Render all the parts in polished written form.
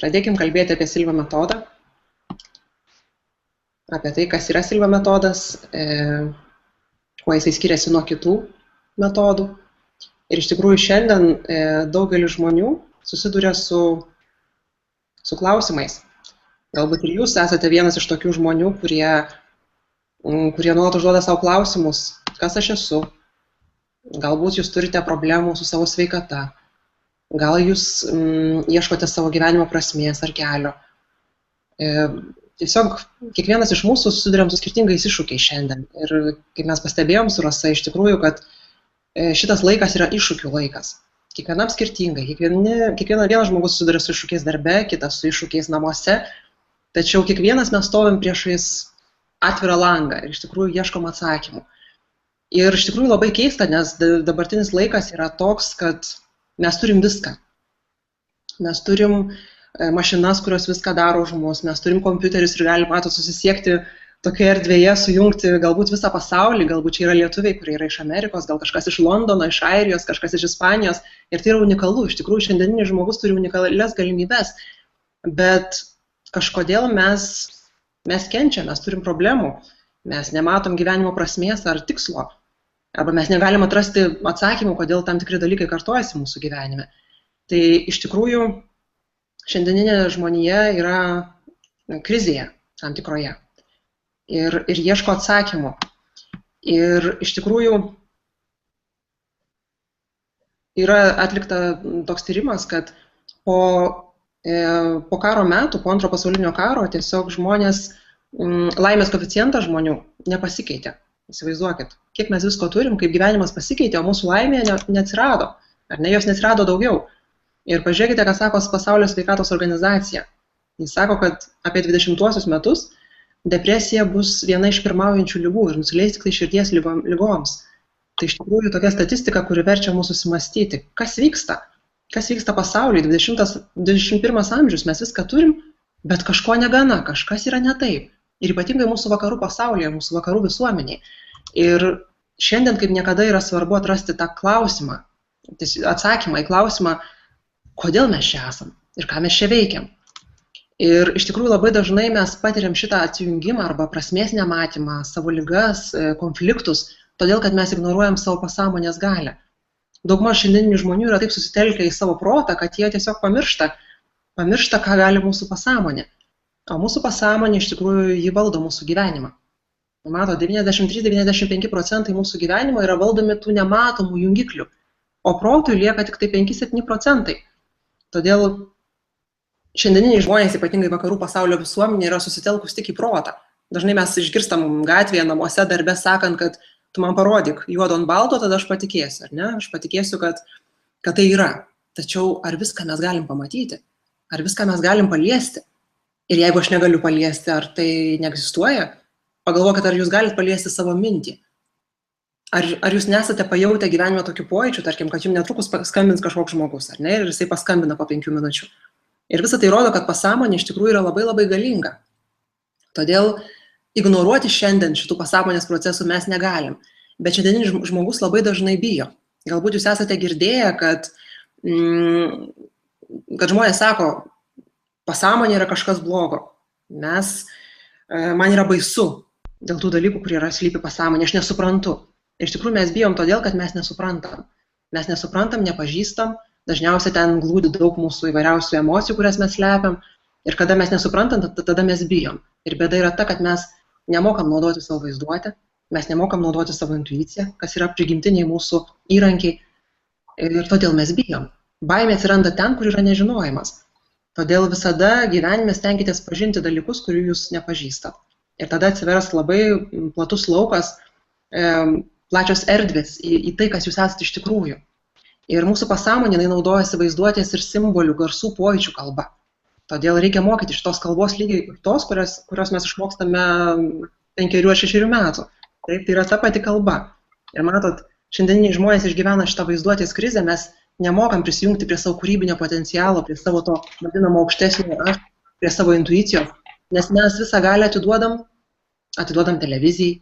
Pradėkim kalbėti apie Silvio metodą, apie tai, kas yra Silvio metodas, kuo jisai skiriasi nuo kitų metodų. Ir iš tikrųjų šiandien daugelis žmonių susiduria su klausimais. Galbūt ir jūs esate vienas iš tokių žmonių, kurie nuolat užduoda savo klausimus, kas aš esu. Galbūt jūs turite problemų su savo sveikata. Gal jūs ieškote savo gyvenimo prasmės ar kelio. Tiesiog kiekvienas iš mūsų susiduriam su skirtingais iššūkiais šiandien. Ir kaip mes pastebėjom su Rasa, iš tikrųjų, kad šitas laikas yra iššūkių laikas. Kiekvienam skirtingai. Vienas žmogus susiduria su iššūkiais darbe, kitas su iššūkiais namuose. Tačiau kiekvienas mes stovim priešais atvirą langą ir iš tikrųjų ieškom atsakymų. Ir iš tikrųjų labai keista, nes dabartinis laikas yra toks, kad mes turim viską. Mes turim mašinas, kurios viską daro už mus, mes turim kompiuterius ir galim susisiekti tokioje erdvėje, sujungti galbūt visą pasaulį, galbūt čia yra lietuviai, kurie yra iš Amerikos, gal kažkas iš Londono, iš Airijos, kažkas iš Ispanijos. Ir tai yra unikalu, iš tikrųjų šiandieninis žmogus turi unikalias galimybes, bet kažkodėl mes kenčiam, mes turim problemų, mes nematom gyvenimo prasmės ar tikslo. Arba mes negalim atrasti atsakymų, kodėl tam tikri dalykai kartojasi mūsų gyvenime. Tai iš tikrųjų šiandieninė žmonija yra krizėje tam tikroje ir ieško atsakymų. Ir iš tikrųjų yra atlikta toks tyrimas, kad po karo metų, po antro pasaulinio karo, tiesiog laimės koeficientas žmonių nepasikeitė. Įsivaizduokit, kiek mes visko turim, kaip gyvenimas pasikeitė, o mūsų laimė neatsirado, ar ne, jos neatsirado daugiau. Ir pažiūrėkite, ką sako Pasaulio sveikatos organizacija. Jis sako, kad apie 20-uosius metus depresija bus viena iš pirmaujančių ligų ir nusileis tik tai širdies ligoms. Tai iš tikrųjų tokia statistika, kuri verčia mūsų susimastyti, kas vyksta pasaulyje, 21 amžius, mes viską turim, bet kažko negana, kažkas yra ne taip. Ir ypatingai mūsų vakarų pasaulyje, mūsų vakarų visuomeniai. Ir šiandien kaip niekada yra svarbu atrasti tą klausimą, atsakymą į klausimą, kodėl mes čia esam ir ką mes čia veikiam. Ir iš tikrųjų labai dažnai mes patiriam šitą atsijungimą arba prasmės nematymą, savo ligas, konfliktus, todėl kad mes ignoruojam savo pasąmonės galią. Daugmaž šiandieninių žmonių yra taip susitelkę į savo protą, kad jie tiesiog pamiršta, ką gali mūsų pasąmonė. O mūsų pasąmonė iš tikrųjų jį valdo mūsų gyvenimą. Mato, 93–95% mūsų gyvenimo yra valdomi tų nematomų jungiklių, o protui lieka tik tai 5–7%. Todėl šiandieniniai žmonės, ypatingai vakarų pasaulio visuomenė, yra susitelkus tik į protą. Dažnai mes išgirstam gatvėje, namuose, darbe sakant, kad tu man parodyk juodo ant balto, tada aš patikėsiu, ar ne? Aš patikėsiu, kad tai yra. Tačiau ar viską mes galim pamatyti? Ar viską mes galim paliesti? Ir jeigu aš negaliu paliesti, ar tai neegzistuoja, pagalvokit, ar jūs galite paliesti savo mintį. Ar jūs nesate pajautę gyvenime tokių pojūčių, tarkim, kad jums netrukus paskambins kažkoks žmogus, ar ne, ir jisai paskambina po 5 minučių. Ir visą tai rodo, kad pasąmonė iš tikrųjų yra labai labai galinga. Todėl ignoruoti šiandien šitų pasąmonės procesų mes negalim. Bet šiandieninis žmogus labai dažnai bijo. Galbūt jūs esate girdėję, kad žmonės sako, pasąmonė yra kažkas blogo. Man yra baisu dėl tų dalykų, kurie yra slypi pasąmonė, aš nesuprantu. Ir iš tikrųjų mes bijom todėl, kad mes nesuprantam. Mes nesuprantam, nepažįstam, dažniausiai ten glūdi daug mūsų įvairiausių emocijų, kurias mes slepiam. Ir kada mes nesuprantam, tada mes bijom. Ir bėda yra ta, kad mes nemokam naudoti savo vaizduotę, mes nemokam naudoti savo intuiciją, kas yra prigimtiniai mūsų įrankiai. Ir todėl mes bijom. Baimė atsiranda ten, kur yra nežinojimas. Todėl visada gyvenime stenkitės pažinti dalykus, kurių jūs nepažįstat. Ir tada atsivers labai platus laukas, plačios erdvės į tai, kas jūs esate iš tikrųjų. Ir mūsų pasąmonė naudojasi vaizduotės ir simbolių, garsų, pojūčių kalba. Todėl reikia mokyti šitos kalbos lygiai tos, kurios mes išmokstame 5 ar 6 metų. Taip, tai yra ta pati kalba. Ir matot, šiandieniniai žmonės išgyvena šitą vaizduotės krizę, mes nemokam prisijungti prie savo kūrybinio potencialo, prie savo to vadinamo aukštesnio aš, prie savo intuicijos, nes mes visą galę atiduodam televizijai,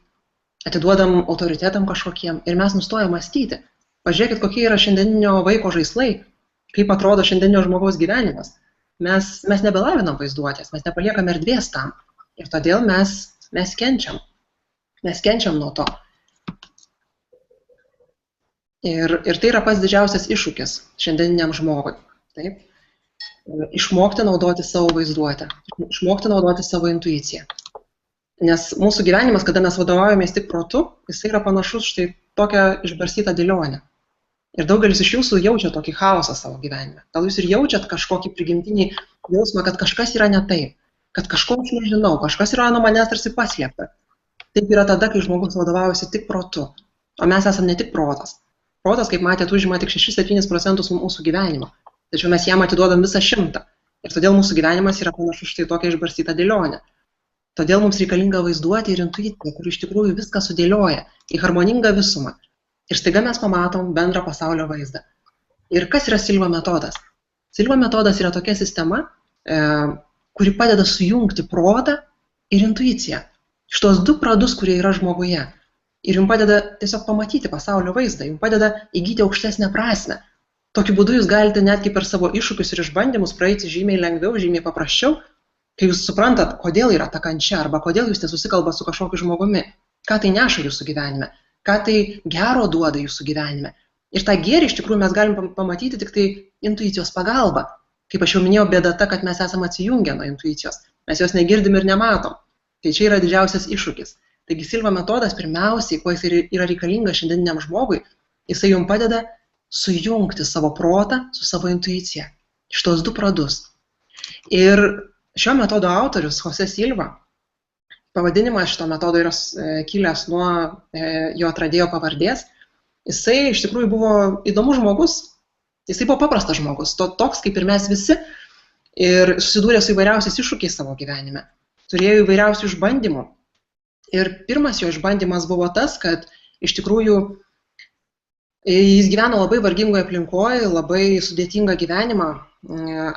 atiduodam autoritetam kažkokiem ir mes nustojam mąstyti. Pažiūrėkit, kokie yra šiandieninio vaiko žaislai, kaip atrodo šiandieninio žmogaus gyvenimas. mes nebelavinam vaizduotės, mes nepaliekam erdvės tam. Ir todėl mes kenčiam. Mes kenčiam nuo to. Ir tai yra pats didžiausias iššūkis šiandieniniam žmogui. Taip? Išmokti naudoti savo vaizduotę, išmokti naudoti savo intuiciją. Nes mūsų gyvenimas, kada mes vadovaujamės tik protu, jis yra panašus štai tokią išbarstytą dėlionę. Ir daugelis iš jūsų jaučia tokį chaosą savo gyvenime. Gal jūs ir jaučiat kažkokį prigimtinį jausmą, kad kažkas yra ne taip, kad kažko aš nežinau, kažkas yra nuo manęs tarsi paslėpta. Taip yra tada, kai žmogus vadovaujasi tik protu, o mes esame ne tik protas. Protas, kaip matėte, užima tik 6–7% mūsų gyvenimo, tačiau mes jam atiduodam visą 100. Ir todėl mūsų gyvenimas yra panašus štai tokia išbarstyta dėlionė. Todėl mums reikalinga vaizduotė ir intuicija, kuri iš tikrųjų viską sudėlioja į harmoningą visumą. Ir staiga mes pamatom bendrą pasaulio vaizdą. Ir kas yra Silva metodas? Silva metodas yra tokia sistema, kuri padeda sujungti protą ir intuiciją. Šitos du pradus, kurie yra žmoguje. Ir jums padeda tiesiog pamatyti pasaulio vaizdą, jums padeda įgyti aukštesnę prasmę. Tokiu būdu jūs galite netgi per savo iššūkius ir išbandymus praeiti žymiai lengviau, žymiai paprasčiau, kai jūs suprantat, kodėl yra ta kančia arba kodėl jūs nesusikalbat su kažkokiu žmogumi, ką tai neša jūsų gyvenime, ką tai gero duoda jūsų gyvenime. Ir tą gėrį iš tikrųjų mes galim pamatyti tik tai intuicijos pagalba. Kaip aš jau minėjau, bėda ta, kad mes esame atsijungę nuo intuicijos, mes jos negirdim ir nematom. Tai čia yra didžiausias iššūkis. Taigi Silva metodas pirmiausiai, kuo jis yra reikalingas šiandieniniam žmogui, jisai jums padeda sujungti savo protą su savo intuicija. Šitos du pradus. Ir šio metodo autorius, Jose Silva, pavadinimas šito metodo yra kilęs nuo jo atradėjo pavardės, jisai iš tikrųjų buvo įdomus žmogus, jisai buvo paprastas žmogus, toks kaip ir mes visi, ir susidūrė su įvairiausiais iššūkiais savo gyvenime, turėjo įvairiausių išbandymų. Ir pirmas jo išbandymas buvo tas, kad iš tikrųjų jis gyveno labai vargingoje aplinkoje, labai sudėtingą gyvenimą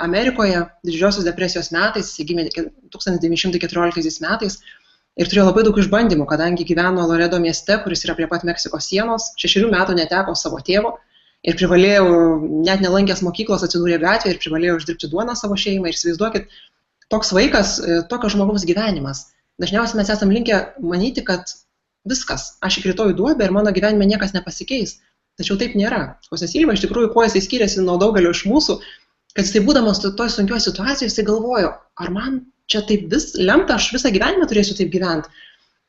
Amerikoje, Didžiosios depresijos metais, jis gimė 1914 metais ir turėjo labai daug išbandymų, kadangi gyveno Loredo mieste, kuris yra prie pat Meksikos sienos, 6 metų neteko savo tėvo ir privalėjo, net nelankęs mokyklos, atsidūrė gatvėje ir privalėjo uždirbti duoną savo šeimai. Ir įsivaizduokit, toks vaikas, tokio žmogaus gyvenimas. Dažniausiai mes esam linkę manyti, kad viskas, aš įkritau į duobę ir mano gyvenime niekas nepasikeis. Tačiau taip nėra. Jose Silva iš tikrųjų, kuo jisai skiriasi nuo daugelio iš mūsų, kad jisai būdamas toj sunkioje situacijoje, jisai galvojo, ar man čia taip lemta, aš visą gyvenimą turėsiu taip gyventi,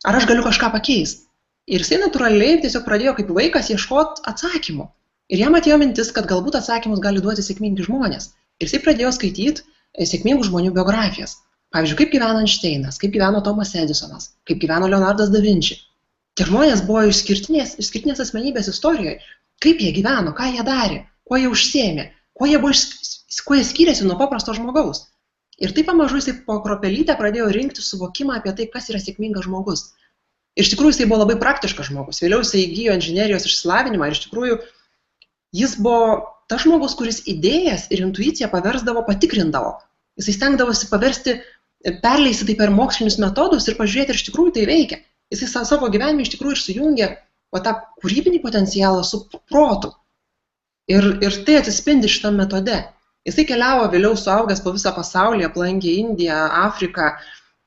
ar aš galiu kažką pakeisti. Ir jisai natūraliai tiesiog pradėjo kaip vaikas ieškoti atsakymų. Ir jam atėjo mintis, kad galbūt atsakymus gali duoti sėkmingi žmonės. Ir jisai pradėjo skaityti sėkmingų žmonių biografijas. Pavyzdžiui, kaip gyveno Einšteinas, kaip gyveno Tomas Edisonas, kaip gyveno Leonardas da Vinci. Tie žmonės buvo išskirtinės asmenybės istorijoje. Kaip jie gyveno, ką jie darė, kuo jie užsiėmė, kuo jie skyrėsi nuo paprasto žmogaus. Ir taip pamažu jisai po kropelytę pradėjo rinkti suvokimą apie tai, kas yra sėkmingas žmogus. Ir iš tikrųjų jisai buvo labai praktiškas žmogus. Vėliau jisai įgijo inžinerijos išsilavinimą ir iš tikrųjų jis buvo tas žmogus, kuris idėjas ir intuiciją paversdavo, patikrindavo. Jisai stengdavosi perleisti tai per mokslinius metodus ir pažiūrėti, ar iš tikrųjų tai veikia. Jisai savo gyvenime iš tikrųjų ir sujungė tą kūrybinį potencialą su protu. Ir tai atsispindi šitam metode. Jisai keliavo vėliau suaugęs po visą pasaulį, aplankė Indiją, Afriką,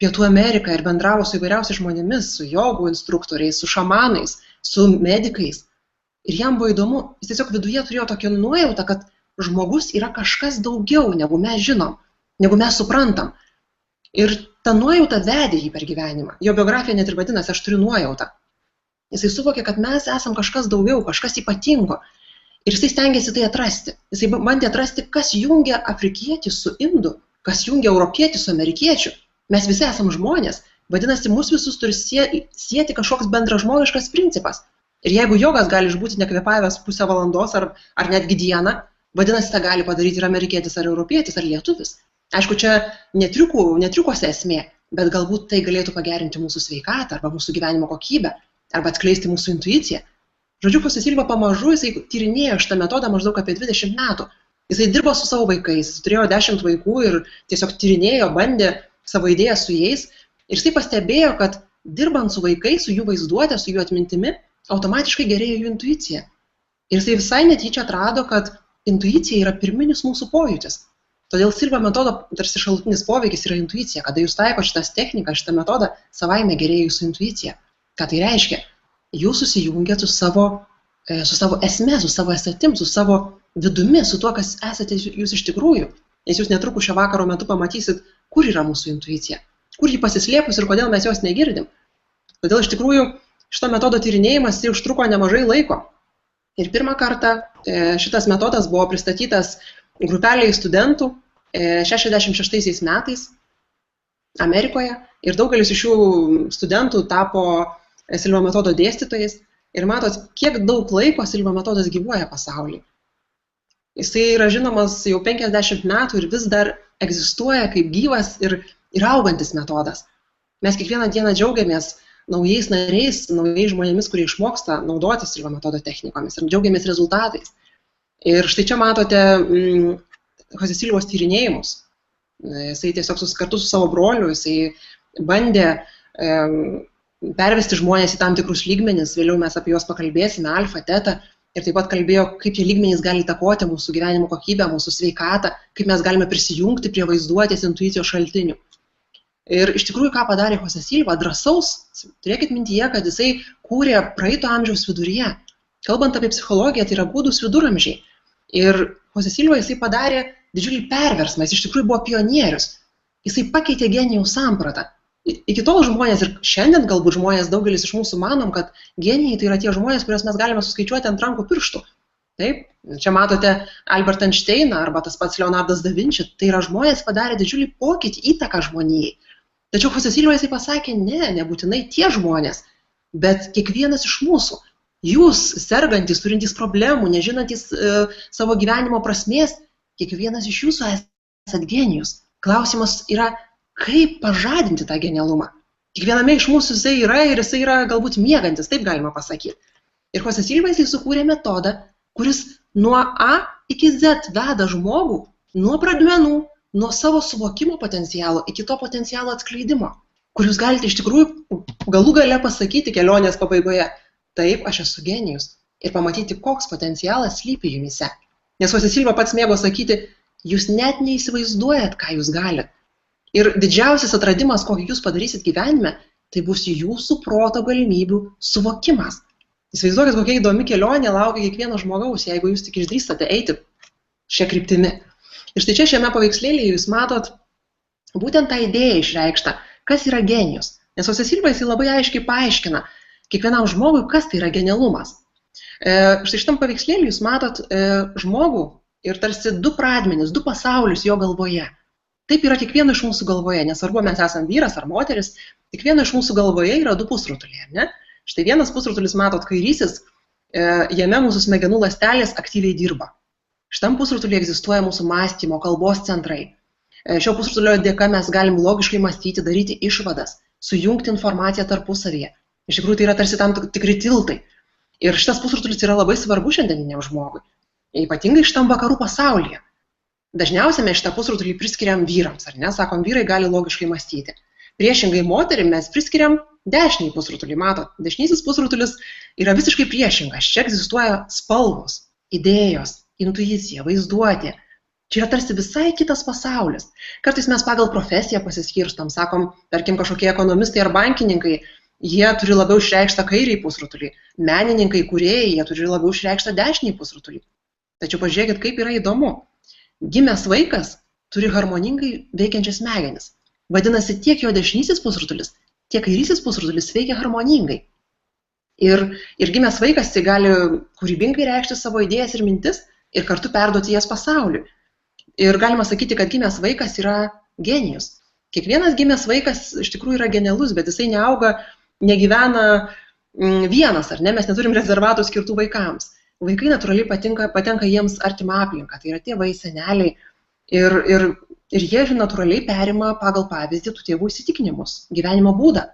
Pietų Ameriką ir bendravo su įvairiausiais žmonėmis, su jogų instruktoriais, su šamanais, su medikais. Ir jam buvo įdomu, jis tiesiog viduje turėjo tokią nuojautą, kad žmogus yra kažkas daugiau, negu mes žinom, negu mes suprantam. Ir ta nuojauta vedė jį per gyvenimą. Jo biografija net ir vadinasi, aš turiu nuojautą. Jisai suvokė, kad mes esam kažkas daugiau, kažkas ypatingo. Ir jisai stengiasi tai atrasti. Jisai bandė atrasti, kas jungia afrikietį su indu, kas jungia europietį su amerikiečiu. Mes visi esam žmonės. Vadinasi, mus visus turi sieti kažkoks bendražmogiškas principas. Ir jeigu jogas gali išbūti nekvėpavęs pusę valandos ar netgi dieną, vadinasi, tą gali padaryti ir amerikietis, ar europietis, ar lietuvis. Aišku, čia netriukose esmė, bet galbūt tai galėtų pagerinti mūsų sveikatą arba mūsų gyvenimo kokybę, arba atskleisti mūsų intuiciją. Žodžiu, Jose Silva pamažu jisai tyrinėjo šitą metodą maždaug apie 20 metų. Jisai dirbo su savo vaikais, turėjo 10 vaikų ir tiesiog tyrinėjo, bandė savo idėją su jais. Ir jisai pastebėjo, kad dirbant su vaikais, su jų vaizduotė, su jų atmintimi, automatiškai gerėjo jų intuicija. Ir jisai visai netyčia atrado, kad intuicija yra pirminis mūsų pojūtis. Todėl Silva metodo tarsi šalutinis poveikis yra intuicija. Kada jūs taikote šitas technikas, šitą metodą, savaime gerėja jūsų intuicija. Ką tai reiškia? Jūs susijungiat su savo esme, su savo esatim, su savo vidumi, su tuo, kas esate jūs iš tikrųjų. Nes jūs netrukus šio vakaro metu pamatysit, kur yra mūsų intuicija, kur ji pasislėpus ir kodėl mes jos negirdim. Todėl iš tikrųjų šito metodo tyrinėjimas užtruko nemažai laiko. Ir pirmą kartą šitas metodas buvo pristatytas grupeliai studentų 66 metais Amerikoje ir daugelis iš šių studentų tapo Silva metodo dėstytojais ir matot, kiek daug laiko Silva metodas gyvuoja pasaulyje. Jisai yra žinomas jau 50 metų ir vis dar egzistuoja kaip gyvas ir augantis metodas. Mes kiekvieną dieną džiaugiamės naujais nariais, naujais žmonėmis, kurie išmoksta naudotis Silva metodo technikomis ir džiaugiamės rezultatais. Ir štai čia matote Jose Silvos tyrinėjimus. Jisai tiesiog kartu su savo broliu, jisai bandė pervesti žmonės į tam tikrus lygmenis, vėliau mes apie juos pakalbėsime, alfa, teta, ir taip pat kalbėjo, kaip tie lygmenys gali įtakoti mūsų gyvenimo kokybę, mūsų sveikatą, kaip mes galime prisijungti prie vaizduotės intuicijos šaltinių. Ir iš tikrųjų, ką padarė Jose Silva, drąsaus, turėkit mintyje, kad jisai kūrė praeito amžiaus viduryje. Kalbant apie psichologiją, tai yra gūdūs viduramžiai. Ir Jose Silva jisai padarė didžiulį perversmą, jis iš tikrųjų buvo pionierius. Jisai pakeitė genijaus sampratą. Iki tol žmonės, ir šiandien galbūt žmonės, daugelis iš mūsų manom, kad genijai tai yra tie žmonės, kuriuos mes galime suskaičiuoti ant rankų pirštų. Taip, čia matote Albert Einšteiną arba tas pats Leonardas da Vinci, tai yra žmonės padarė didžiulį pokytį, įtaką žmonijai. Tačiau Jose Silva jisai pasakė, nebūtinai tie žmonės, bet kiekvienas iš mūsų. Jūs, sergantys, turintys problemų, nežinantys savo gyvenimo prasmės, kiekvienas iš jūsų esat genijus. Klausimas yra, kaip pažadinti tą genialumą. Kiekviename iš mūsų jisai yra ir jisai yra galbūt miegantis, taip galima pasakyti. Ir Jose Silva jisai sukūrė metodą, kuris nuo A iki Z veda žmogų nuo pradmenų, nuo savo suvokimo potencialo iki to potencialo atskleidimo, kur jūs galite iš tikrųjų galų gale pasakyti kelionės pabaigoje, taip, aš esu genijus, ir pamatyti, koks potencialas slypi jumyse. Nes Jose Silva pats mėgo sakyti, jūs net neįsivaizduojat, ką jūs galite. Ir didžiausias atradimas, kokį jūs padarysit gyvenime, tai bus jūsų proto galimybių suvokimas. Įsivaizduokit, kokia įdomi kelionė laukia kiekvieno žmogaus, jeigu jūs tik išdrįstate eiti šią kryptimį. Ir štai čia šiame paveikslėlyje jūs matot būtent tą idėją išreikštą, kas yra genijus. Nes Jose Silva jisai labai aiškiai paaiškina kiekvienam žmogui, kas tai yra genialumas. Štai šitam paveikslėlyje jūs matot žmogų ir tarsi du pradmenis, du pasaulius jo galvoje. Taip yra kiekvieno iš mūsų galvoje, nesvarbu, mes esame vyras ar moteris, kiekvieno iš mūsų galvoje yra du pusrutuliai, ne? Štai vienas pusrutulis, matot, kairysis, jame mūsų smegenų ląstelės aktyviai dirba. Šitam pusrutulyje egzistuoja mūsų mąstymo, kalbos centrai. Šio pusrutulio dėka mes galim logiškai mąstyti, daryti išvadas, sujungti informaciją tarpusavyje. Iš tikrųjų, tai yra tarsi tam tikri tiltai. Ir šitas pusrutulis yra labai svarbu šiandieniniam žmogui, ypatingai šitam vakarų pasaulyje. Dažniausiai mes šitą pusrutulį priskiriam vyrams, ar ne? Sakom, vyrai gali logiškai mąstyti. Priešingai moterim mes priskiriam dešinį pusrutulį. Matot, dešinysis pusrutulis yra visiškai priešingas. Čia egzistuoja spalvos, idėjos, intuicija, vaizduotė. Čia yra tarsi visai kitas pasaulis. Kartais mes pagal profesiją pasiskirstam, sakom, tarkim, kažkokie ekonomistai ar bankininkai, jie turi labiau išreikštą kairį pusrutulį. Menininkai, kūrėjai, jie turi labiau išreikštą dešinį pusrutulį. Tačiau pažiūrėkit, kaip yra įdomu. Gimęs vaikas turi harmoningai veikiančias smegenis. Vadinasi, tiek jo dešinysis pusrutulis, tiek kairysis pusrutulis veikia harmoningai. Ir gimęs vaikas tai gali kūrybingai reikšti savo idėjas ir mintis ir kartu perduoti jas pasauliui. Ir galima sakyti, kad gimęs vaikas yra genijus. Kiekvienas gimęs vaikas iš tikrųjų yra genialus, bet jisai neauga, negyvena vienas, ar ne? Mes neturim rezervatų skirtų vaikams. Vaikai natūraliai patenka jiems artimą aplinką, tai yra tėvai, seneliai ir jie natūraliai perima pagal pavyzdį tų tėvų įsitikinimus, gyvenimo būdą.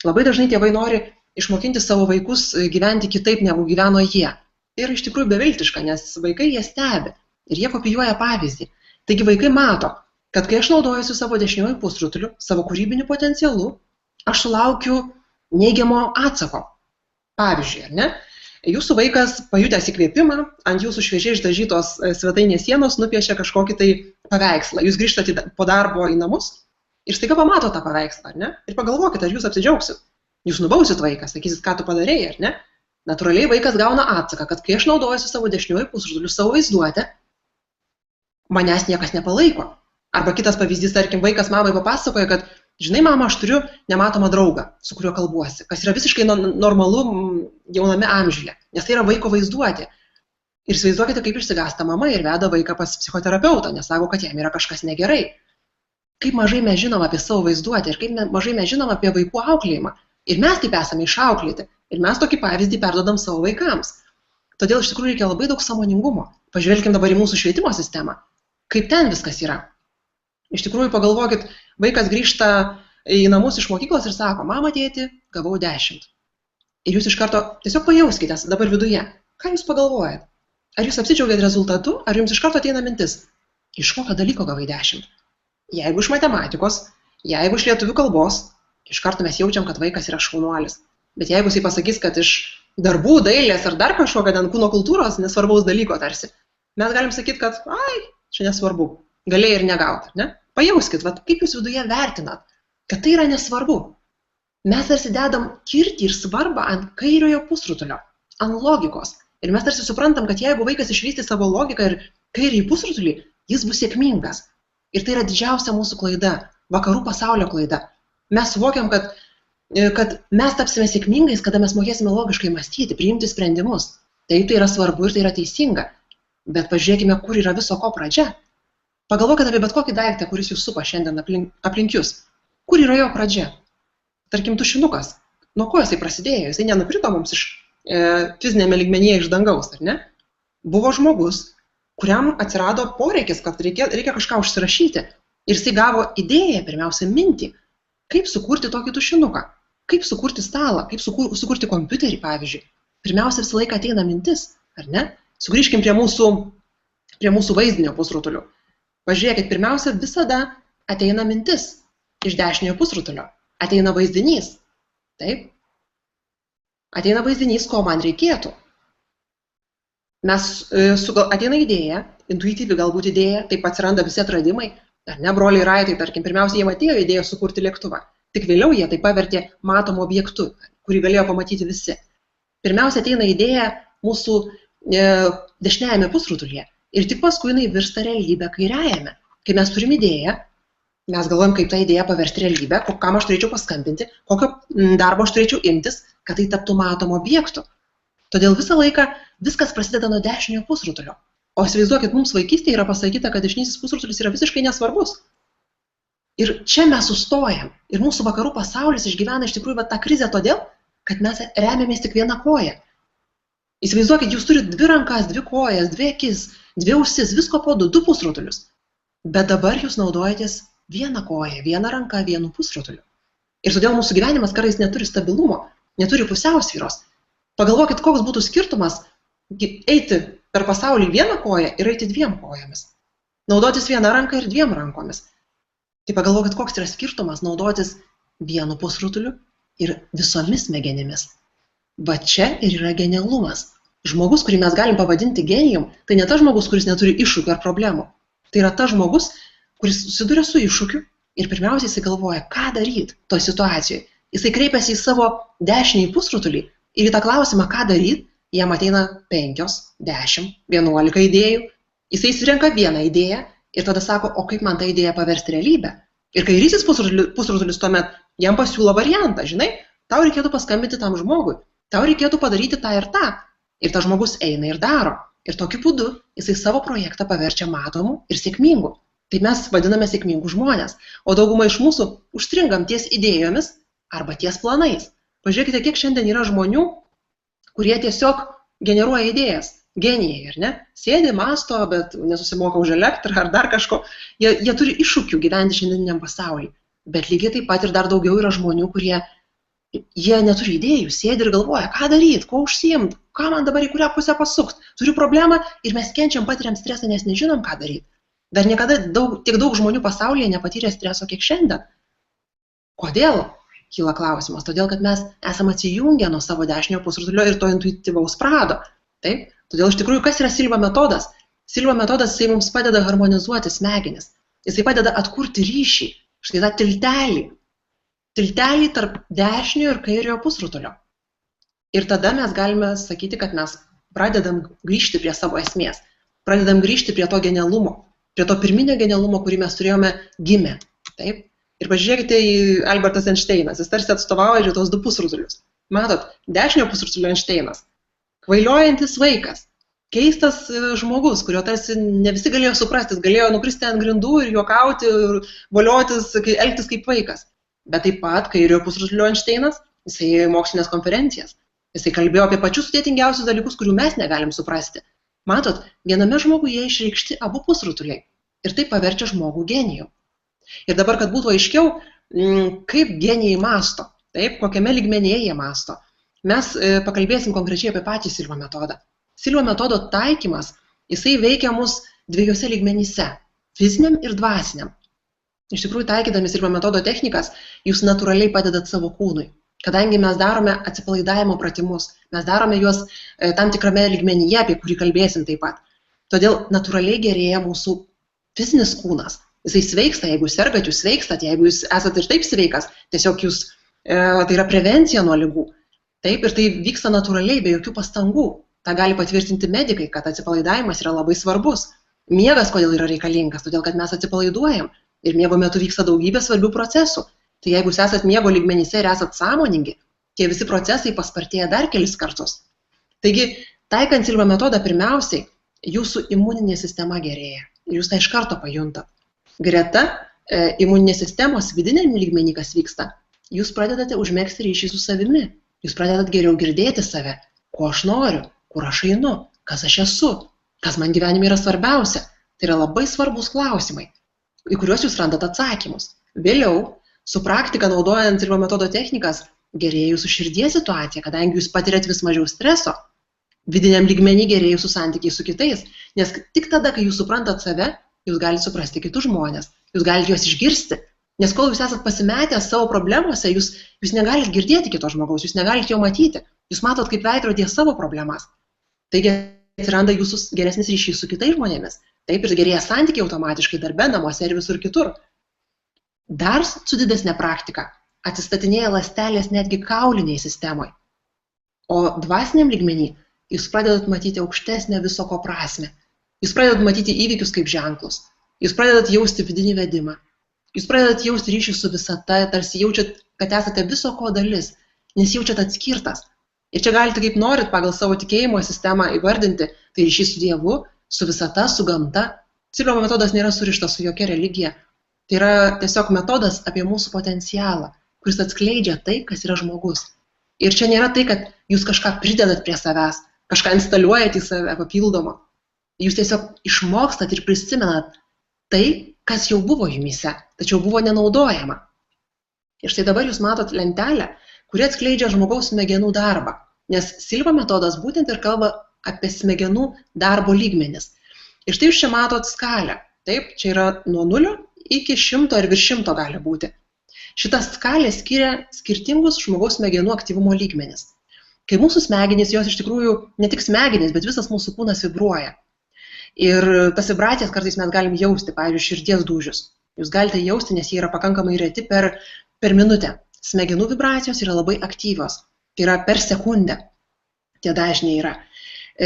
Labai dažnai tėvai nori išmokinti savo vaikus gyventi kitaip, negu gyveno jie. Tai yra iš tikrųjų beviltiška, nes vaikai jie stebi ir jie kopijuoja pavyzdį. Taigi vaikai mato, kad kai aš naudojuosi savo dešiniuoju pusrutuliu, savo kūrybiniu potencialu, aš sulaukiu neigiamo atsako. Pavyzdžiui, ar ne? Jūsų vaikas pajutęs įkvėpimą, ant jūsų šviežiai išdažytos svetainės sienos nupiešia kažkokį tai paveikslą. Jūs grįžtate po darbo į namus ir staiga pamato tą paveikslą, ar ne? Ir pagalvokite, ar jūs apsidžiaugsit. Jūs nubausit vaiką, sakysit, ką tu padarėjai, ar ne? Natūraliai vaikas gauna atsaką, kad kai aš naudojuosi savo dešiniuoju pusrutuliu, savo vaizduotę, manęs niekas nepalaiko. Arba kitas pavyzdys, tarkim, vaikas mamai papasakoja, kad, žinai, mama, aš turiu nematomą draugą, su kuriuo kalbuosi, kas yra visiškai normalu jauname amžiuje, nes tai yra vaiko vaizduotė. Ir įsivaizduokite, kaip išsigąsta mama ir veda vaiką pas psichoterapeutą, nes sako, kad jam yra kažkas negerai. Kaip mažai mes žinom apie savo vaizduotę ir kaip mažai mes žinom apie vaikų auklėjimą. Ir mes taip esame išauklėti. Ir mes tokį pavyzdį perdodam savo vaikams. Todėl iš tikrųjų reikia labai daug sąmoningumo. Pažvelkim dabar į mūsų švietimo sistemą. Kaip ten viskas yra. Iš tikrųjų pagalvokit, vaikas grįžta į namus iš mokyklos ir sako, mama, tėti, gavau 10. Ir jūs iš karto tiesiog pajauskite dabar viduje. Ką jūs pagalvojat? Ar jūs apsidžiaugėt rezultatu, ar jums iš karto ateina mintis? Iš kokio dalyko gavai 10? Jeigu iš matematikos, jeigu iš lietuvių kalbos, iš karto mes jaučiam, kad vaikas yra šaunuolis. Bet jeigu jisai pasakys, kad iš darbų, dailės ar dar kažkokio ten kūno kultūros nesvarbaus dalyko tarsi, mes galim sakyti, kad ai, čia nesvarbu, galėjai ir negauti, ne? Pajauskit, vat, kaip jūs viduje vertinat, kad tai yra nesvarbu. Mes tarsi dedam kirtį ir svarbą ant kairiojo pusrutulio, ant logikos. Ir mes tarsi suprantam, kad jeigu vaikas išvystys savo logiką ir kairįjį pusrutulį, jis bus sėkmingas. Ir tai yra didžiausia mūsų klaida, vakarų pasaulio klaida. Mes suvokiam, kad mes tapsime sėkmingais, kada mes mokėsime logiškai mąstyti, priimti sprendimus. Taip, tai yra svarbu ir tai yra teisinga. Bet pažiūrėkime, kur yra viso ko pradžia. Pagalvokite apie bet kokį daiktą, kuris jūs supa šiandien aplink jūs. Kur yra jo pradžia? Tarkim, tušinukas. Nuo ko jisai prasidėjo? Jisai nenukrito mums iš fizinėme lygmenyje iš dangaus, ar ne? Buvo žmogus, kuriam atsirado poreikis, kad reikia kažką užsirašyti. Ir jisai gavo idėją, pirmiausia, mintį, kaip sukurti tokį tušinuką, kaip sukurti stalą, kaip sukurti kompiuterį, pavyzdžiui. Pirmiausia, visą laiką ateina mintis, ar ne? Sugrįžkim prie mūsų vaizdinio pusrutulių. Pažiūrėkit, pirmiausia, visada ateina mintis iš dešiniojo pusrutulio. Ateina vaizdinys. Taip? Ateina vaizdinys, ko man reikėtų. Ateina idėja, intuityvi galbūt idėja, taip atsiranda visi atradimai. Ar ne, broliai Raitai, tarkim, pirmiausia, jie atėjo idėją sukurti lėktuvą. Tik vėliau jie tai pavertė matomu objektu, kurį galėjo pamatyti visi. Pirmiausia, ateina idėja mūsų dešiniajame pusrutulyje. Ir tik paskui jinai virsta realybę kairiajame. Kai mes turim idėją, mes galvojam, kaip tą idėją paversti realybę, kam aš turėčiau paskambinti, kokio darbo aš turėčiau imtis, kad tai taptų matomu objektu. Todėl visą laiką viskas prasideda nuo dešiniojo pusrutulio. O įsivaizduokit, mums vaikystėje yra pasakyta, kad dešinysis pusrutulis yra visiškai nesvarbus. Ir čia mes sustojam. Ir mūsų vakarų pasaulis išgyvena iš tikrųjų tą krizę todėl, kad mes remiamės tik vieną koją. Įsivaizduokit, jūs turite 2 rankas, 2 kojas, 2 akis, 2 ausis, visko po 2 pusrutulius. Bet dabar jūs naudojatės 1 koją, 1 ranką, 1 pusrutuliu. Ir todėl mūsų gyvenimas kartais neturi stabilumo, neturi pusiausvyros. Pagalvokit, koks būtų skirtumas eiti per pasaulį 1 koją ir eiti 2 kojomis. Naudotis 1 ranka ir 2 rankomis. Tai pagalvokit, koks yra skirtumas naudotis 1 pusrutuliu ir visomis smegenimis. Va čia ir yra genialumas. Žmogus, kurį mes galim pavadinti genijum, tai ne tas žmogus, kuris neturi iššūkių ar problemų. Tai yra tas žmogus, kuris susiduria su iššūkiu ir pirmiausiai jisai galvoja, ką daryti toj situacijoje. Jisai kreipiasi į savo dešinį pusrutulį ir į tą klausimą, ką daryti, jam ateina 5, 10, 11 idėjų. Jisai išsirenka 1 idėją ir tada sako, o kaip man tą idėją paversti realybę. Ir kairysis pusrutulis tuomet jam pasiūlo variantą, žinai, tau reikėtų paskambinti tam žmogui, tau reikėtų padaryti tą ir tą. Ir tas žmogus eina ir daro. Ir tokiu būdu jisai savo projektą paverčia matomu ir sėkmingu. Tai mes vadiname sėkmingų žmonės. O dauguma iš mūsų užstringam ties idėjomis arba ties planais. Pažiūrėkite, kiek šiandien yra žmonių, kurie tiesiog generuoja idėjas. Genijai, ar ne? Sėdi, masto, bet nesusimoka už elektrą ar dar kažko. Jie turi iššūkių gyventi šiandieniniam pasaulyje. Bet lygiai taip pat ir dar daugiau yra žmonių, kurie jie neturi idėjų, sėdi ir galvoja, ką daryti, ko užsiimti, ką man dabar į kurią pusę pasukti. Turiu problemą ir mes kenčiam, patiriam stresą, nes nežinom, ką daryti. Dar niekada tiek daug žmonių pasaulyje nepatyrė streso, kiek šiandien. Kodėl? Kyla klausimas. Todėl, kad mes esame atsijungę nuo savo dešinio pusrutulio ir to intuityvaus prado. Taip? Todėl iš tikrųjų, kas yra Silva metodas? Silva metodas jisai mums padeda harmonizuoti smegenis. Jisai padeda atkurti ryšį. Štai tą tiltelį tarp dešiniojo ir kairiojo pusrutulio. Ir tada mes galime sakyti, kad mes pradedam grįžti prie savo esmės. Pradedam grįžti prie to genialumo. Prie to pirminio genialumo, kurį mes turėjome gimę. Taip? Ir pažiūrėkite į Albertas Einšteinas. Jis tarsi atstovauja tos du pusrutulius. Matot, dešinio pusrutulio Einšteinas. Kvailiojantis vaikas. Keistas žmogus, kurio tarsi ne visi galėjo suprasti. Jis galėjo nukristi ant grindų ir juokauti, ir voliotis, elgtis kaip vaikas. Bet taip pat kairiojo pusrutulio Einšteinas, jisai mokslinės konferencijas. Jisai kalbėjo apie pačius sudėtingiausius dalykus, kurių mes negalim suprasti. Matot, viename žmoguje išreikšti abu pusrutuliai. Ir tai paverčia žmogų genijų. Ir dabar, kad būtų aiškiau, kaip genijai mąsto, taip, kokiame lygmenyje jie mąsto, mes pakalbėsim konkrečiai apie patį Silva metodą. Silva metodo taikymas, jisai veikia mus dviejose lygmenyse – fiziniam ir dvasiniam. Iš tikrųjų, taikydami Silva metodo technikas, jūs natūraliai padedat savo kūnui. Kadangi mes darome atsipalaidavimo pratimus, mes darome juos tam tikrame lygmenyje, apie kurį kalbėsim taip pat. Todėl natūraliai gerėja mūsų fizinis kūnas. Jisai sveiksta, jeigu sergat, jūs sveikstat, jeigu jūs esate ir taip sveikas, tiesiog jūs, tai yra prevencija nuo ligų. Taip, ir tai vyksta natūraliai, be jokių pastangų. Ta gali patvirtinti medikai, kad atsipalaidavimas yra labai svarbus. Miegas kodėl yra reikalingas, todėl kad mes atsipalaiduojam ir miego metu vyksta daugybė svarbių procesų. Tai jeigu jūs esat miego lygmenyse ir esat sąmoningi, tie visi procesai paspartėja dar kelis kartus. Taigi, taikant Silva metodą pirmiausiai, jūsų imuninė sistema gerėja ir jūs tai iš karto pajuntat. Greta imuninės sistemos vidiniam lygmenį, kas vyksta, jūs pradedate užmegzti ryšį su savimi. Jūs pradedat geriau girdėti save, ko aš noriu, kur aš einu, kas aš esu, kas man gyvenime yra svarbiausia. Tai yra labai svarbus klausimai, į kuriuos jūs randat atsakymus. Vėliau, su praktika naudojant Silva metodo technikas, gerėja jūsų širdies situacija, kadangi jūs patiriat vis mažiau streso. Vidiniam lygmenį gerėja jūsų santykiai su kitais, nes tik tada, kai jūs suprantat save, jūs galite suprasti kitus žmonės, jūs galite juos išgirsti, nes kol jūs esat pasimetę savo problemuose, jūs negalite girdėti kito žmogaus, jūs negalite jo matyti, jūs matot kaip veidrodyje savo problemas. Taigi atsiranda jūsų geresnis ryšys su kitais žmonėmis, taip ir gerėja santykiai automatiškai darbe, namuose ir visur kitur. Dar su didesnė praktika atsistatinėja ląstelės netgi kauliniai sistemai, o dvasiniam lygmenį jūs pradedat matyti aukštesnę viso ko prasmę. Jūs pradedat matyti įvykius kaip ženklus, jūs pradedat jausti vidinį vedimą, jūs pradedat jausti ryšį su visata, tarsi jaučiat, kad esate viso ko dalis, nes jaučiat atskirtas. Ir čia galite kaip norit pagal savo tikėjimo sistemą įvardinti, tai ryšys su Dievu, su visata, su gamta. Silva metodas nėra surištas su jokia religija, tai yra tiesiog metodas apie mūsų potencialą, kuris atskleidžia tai, kas yra žmogus. Ir čia nėra tai, kad jūs kažką pridedat prie savęs, kažką instaliuojat į save papildomą. Jūs tiesiog išmokstat ir prisimenat tai, kas jau buvo jumyse, tačiau buvo nenaudojama. Ir štai dabar jūs matot lentelę, kuri atskleidžia žmogaus smegenų darbą, nes Silva metodas būtent ir kalba apie smegenų darbo lygmenis. Ir štai jūs čia matot skalę. Taip, čia yra nuo 0 iki 100 ir virš 100 gali būti. Šita skalė skiria skirtingus žmogaus smegenų aktyvumo lygmenis. Kai mūsų smegenys, jos iš tikrųjų ne tik smegenys, bet visas mūsų kūnas vibruoja. Ir tas vibracijas kartais mes galim jausti, pavyzdžiui, širdies dūžius. Jūs galite jausti, nes jie yra pakankamai reti per minutę. Smegenų vibracijos yra labai aktyvios. Tai yra per sekundę. Tie dažniai yra.